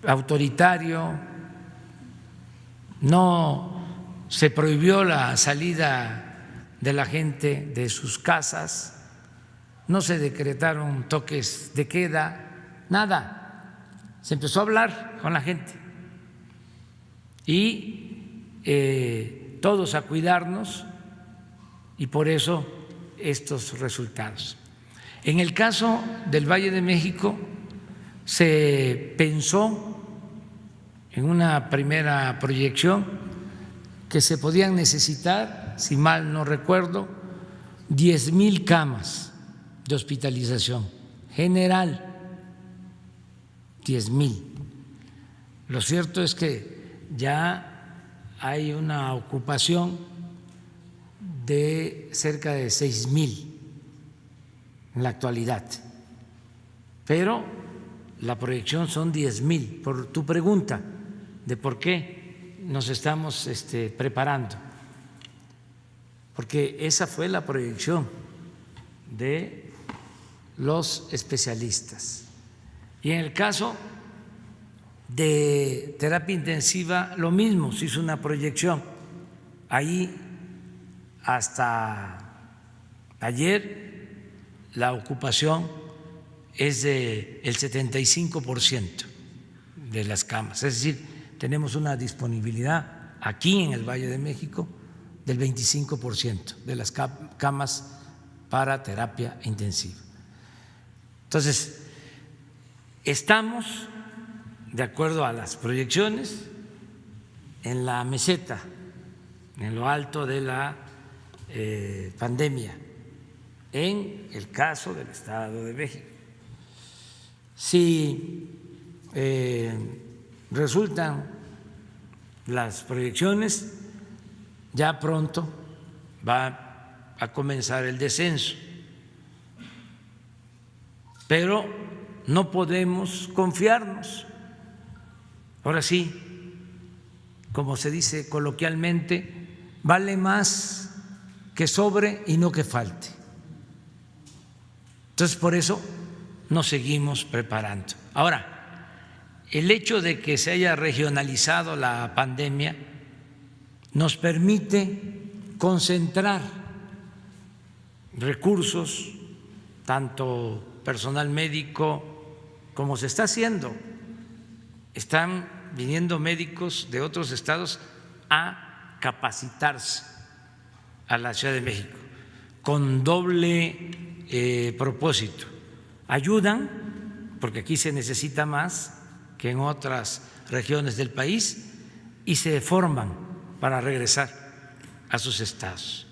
autoritario, no se prohibió la salida de la gente de sus casas, no se decretaron toques de queda, nada. Se empezó a hablar con la gente y todos a cuidarnos y por eso estos resultados. En el caso del Valle de México se pensó en una primera proyección que se podían necesitar, si mal no recuerdo, 10,000 camas de hospitalización general, 10,000. Lo cierto es que ya hay una ocupación de cerca de 6,000 en la actualidad, pero la proyección son 10,000. Por tu pregunta de por qué nos estamos preparando, porque esa fue la proyección de los especialistas. Y en el caso de terapia intensiva, lo mismo, se hizo una proyección. Ahí hasta ayer la ocupación es del 75% de las camas, es decir, tenemos una disponibilidad aquí en el Valle de México del 25% de las camas para terapia intensiva. Entonces, estamos, de acuerdo a las proyecciones, en la meseta, en lo alto de la pandemia, en el caso del Estado de México. Si resultan las proyecciones, ya pronto va a comenzar el descenso. Pero no podemos confiarnos. Ahora sí, como se dice coloquialmente, vale más que sobre y no que falte. Entonces, por eso nos seguimos preparando. Ahora, el hecho de que se haya regionalizado la pandemia nos permite concentrar recursos, tanto personal médico como se está haciendo. Están viniendo médicos de otros estados a capacitarse a la Ciudad de México con doble propósito. Ayudan, porque aquí se necesita más que en otras regiones del país, y se forman para regresar a sus estados.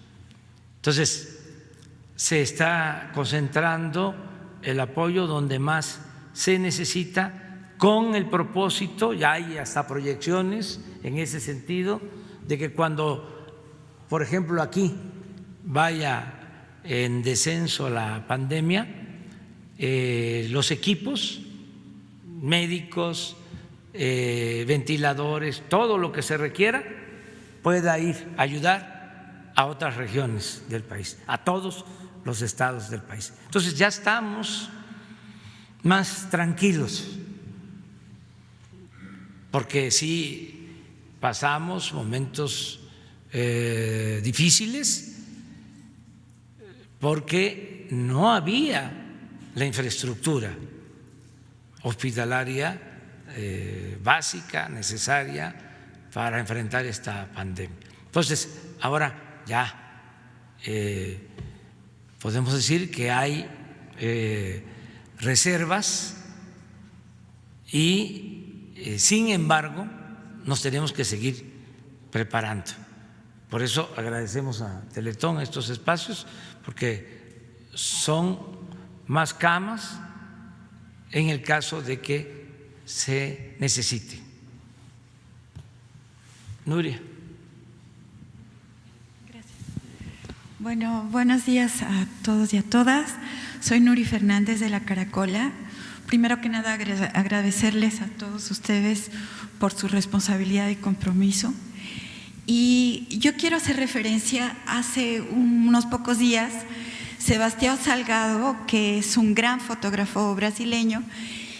Entonces, se está concentrando el apoyo donde más se necesita, con el propósito, ya hay hasta proyecciones en ese sentido, de que cuando, por ejemplo, aquí vaya en descenso la pandemia, los equipos médicos, ventiladores, todo lo que se requiera, pueda ir a ayudar a otras regiones del país, a todos los estados del país. Entonces ya estamos más tranquilos, porque sí pasamos momentos difíciles, porque no había la infraestructura hospitalaria básica, necesaria para enfrentar esta pandemia. Entonces, ahora ya podemos decir que hay reservas y, sin embargo, nos tenemos que seguir preparando. Por eso agradecemos a Teletón estos espacios, porque son más camas en el caso de que se necesite. Nuria.
Gracias. Bueno, buenos días a todos y a todas. Soy Nuri Fernández de La Caracola. Primero que nada, agradecerles a todos ustedes por su responsabilidad y compromiso. Y yo quiero hacer referencia, hace unos pocos días, Sebastião Salgado, que es un gran fotógrafo brasileño,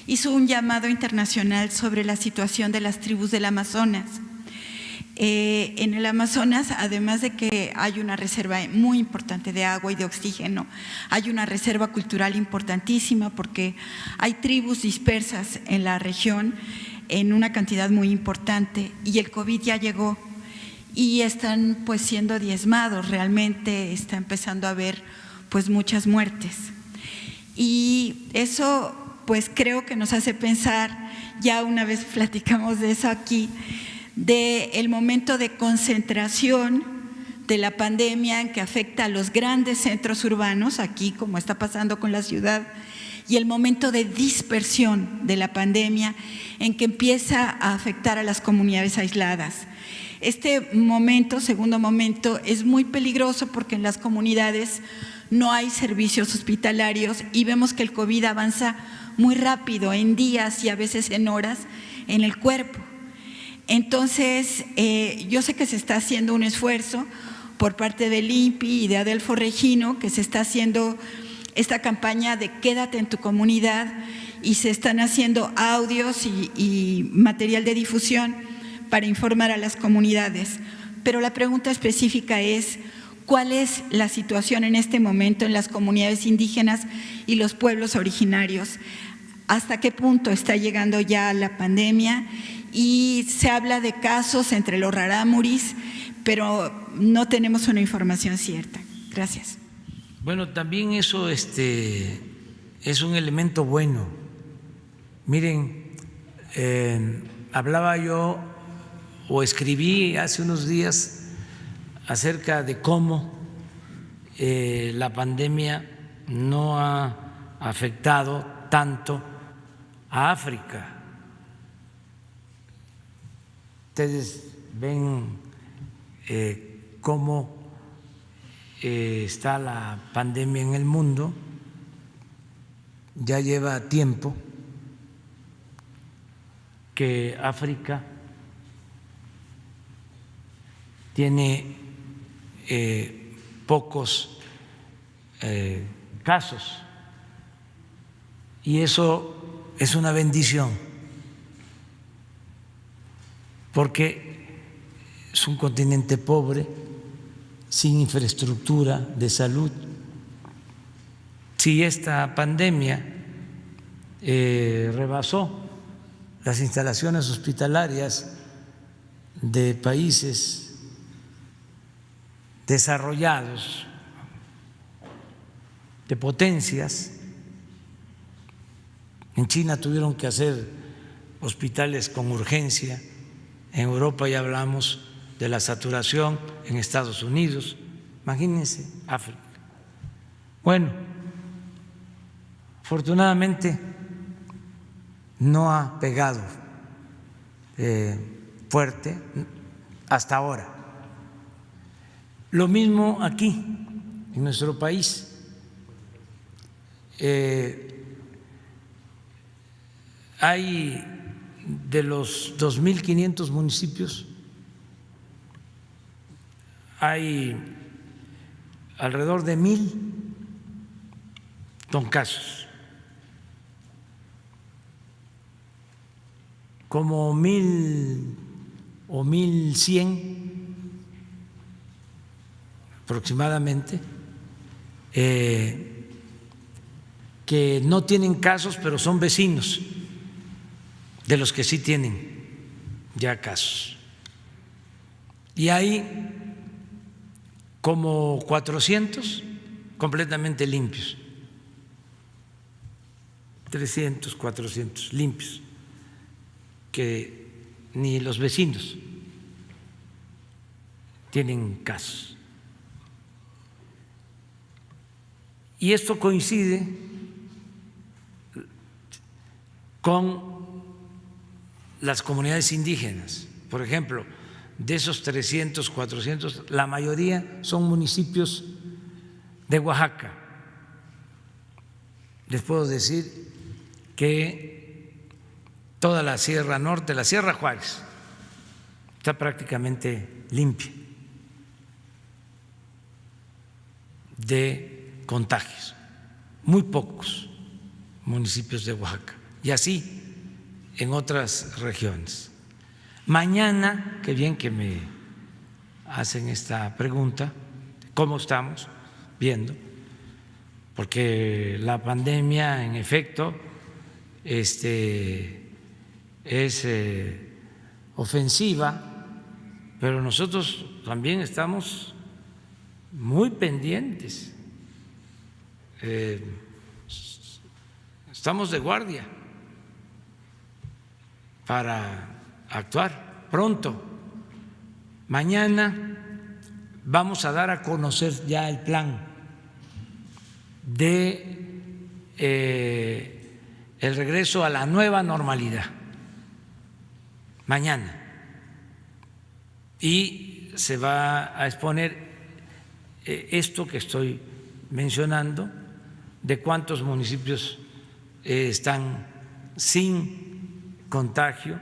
hizo un llamado internacional sobre la situación de las tribus del Amazonas. En el Amazonas, además de que hay una reserva muy importante de agua y de oxígeno, hay una reserva cultural importantísima, porque hay tribus dispersas en la región en una cantidad muy importante, y el COVID ya llegó y están pues siendo diezmados. Realmente está empezando a haber pues muchas muertes, y eso pues creo que nos hace pensar, ya una vez platicamos de eso aquí, de el momento de concentración de la pandemia en que afecta a los grandes centros urbanos, aquí como está pasando con la ciudad, y el momento de dispersión de la pandemia en que empieza a afectar a las comunidades aisladas. Este momento, segundo momento, es muy peligroso porque en las comunidades no hay servicios hospitalarios y vemos que el COVID avanza muy rápido, en días y a veces en horas, en el cuerpo. Entonces, yo sé que se está haciendo un esfuerzo por parte del INPI y de Adelfo Regino, que se está haciendo esta campaña de quédate en tu comunidad, y se están haciendo audios y material de difusión para informar a las comunidades. Pero la pregunta específica es, ¿cuál es la situación en este momento en las comunidades indígenas y los pueblos originarios? ¿Hasta qué punto está llegando ya la pandemia? Y se habla de casos entre los rarámuris, pero no tenemos una información cierta. Gracias.
Bueno, también eso es un elemento bueno. Miren, hablaba yo o escribí hace unos días acerca de cómo la pandemia no ha afectado tanto a África, Ustedes ven cómo está la pandemia en el mundo. Ya lleva tiempo que África tiene pocos casos, y eso es una bendición, porque es un continente pobre, sin infraestructura de salud. Si esta pandemia rebasó las instalaciones hospitalarias de países desarrollados, de potencias, en China tuvieron que hacer hospitales con urgencia, en Europa ya hablamos de la saturación, en Estados Unidos, imagínense África. Bueno, afortunadamente no ha pegado fuerte hasta ahora. Lo mismo aquí, en nuestro país. Hay de los 2.500 municipios, hay alrededor de 1.000 con casos, como 1.000 o 1.100 aproximadamente, que no tienen casos, pero son vecinos de los que sí tienen ya casos. Y hay como 400 completamente limpios, 300, 400 limpios, que ni los vecinos tienen casos. Y esto coincide con las comunidades indígenas. Por ejemplo, de esos 300, 400, la mayoría son municipios de Oaxaca. Les puedo decir que toda la Sierra Norte, la Sierra Juárez, está prácticamente limpia de contagios, muy pocos municipios de Oaxaca, y así en otras regiones. Mañana, qué bien que me hacen esta pregunta, ¿cómo estamos viendo? Porque la pandemia, en efecto, es ofensiva, pero nosotros también estamos muy pendientes. Estamos de guardia para actuar pronto. Mañana vamos a dar a conocer ya el plan de el regreso a la nueva normalidad. Mañana. Y se va a exponer esto que estoy mencionando, de cuántos municipios están sin contagio,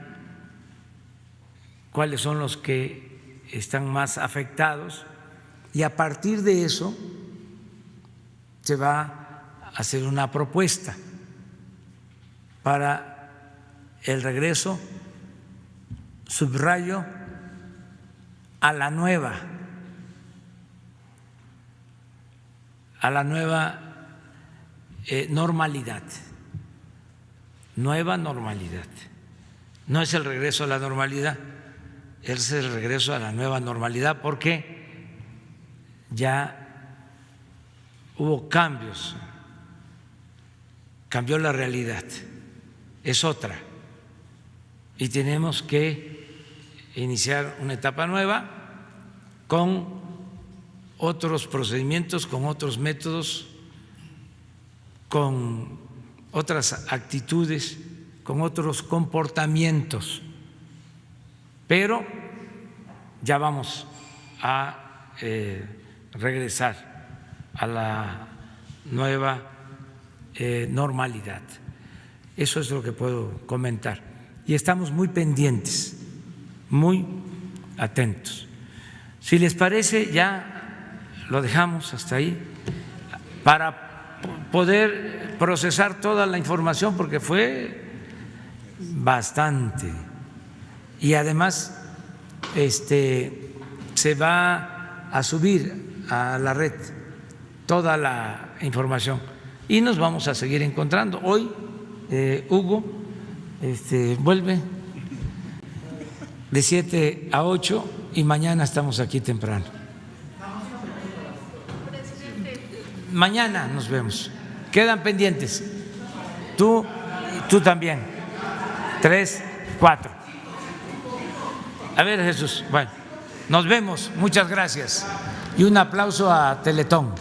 cuáles son los que están más afectados, y a partir de eso se va a hacer una propuesta para el regreso, subrayo, a la nueva normalidad. Nueva normalidad. No es el regreso a la normalidad, es el regreso a la nueva normalidad, porque ya hubo cambios, cambió la realidad, es otra, y tenemos que iniciar una etapa nueva con otros procedimientos, con otros métodos, con otras actitudes, con otros comportamientos. pero ya vamos a regresar a la nueva normalidad. Eso es lo que puedo comentar. Y estamos muy pendientes, muy atentos. Si les parece, ya lo dejamos hasta ahí para poder procesar toda la información, porque fue bastante. Y además se va a subir a la red toda la información y nos vamos a seguir encontrando. Hoy Hugo vuelve de 7 a 8 y mañana estamos aquí temprano. Mañana nos vemos. Quedan pendientes. Tú también. 3, 4. A ver, Jesús. Bueno, nos vemos. Muchas gracias. Y un aplauso a Teletón.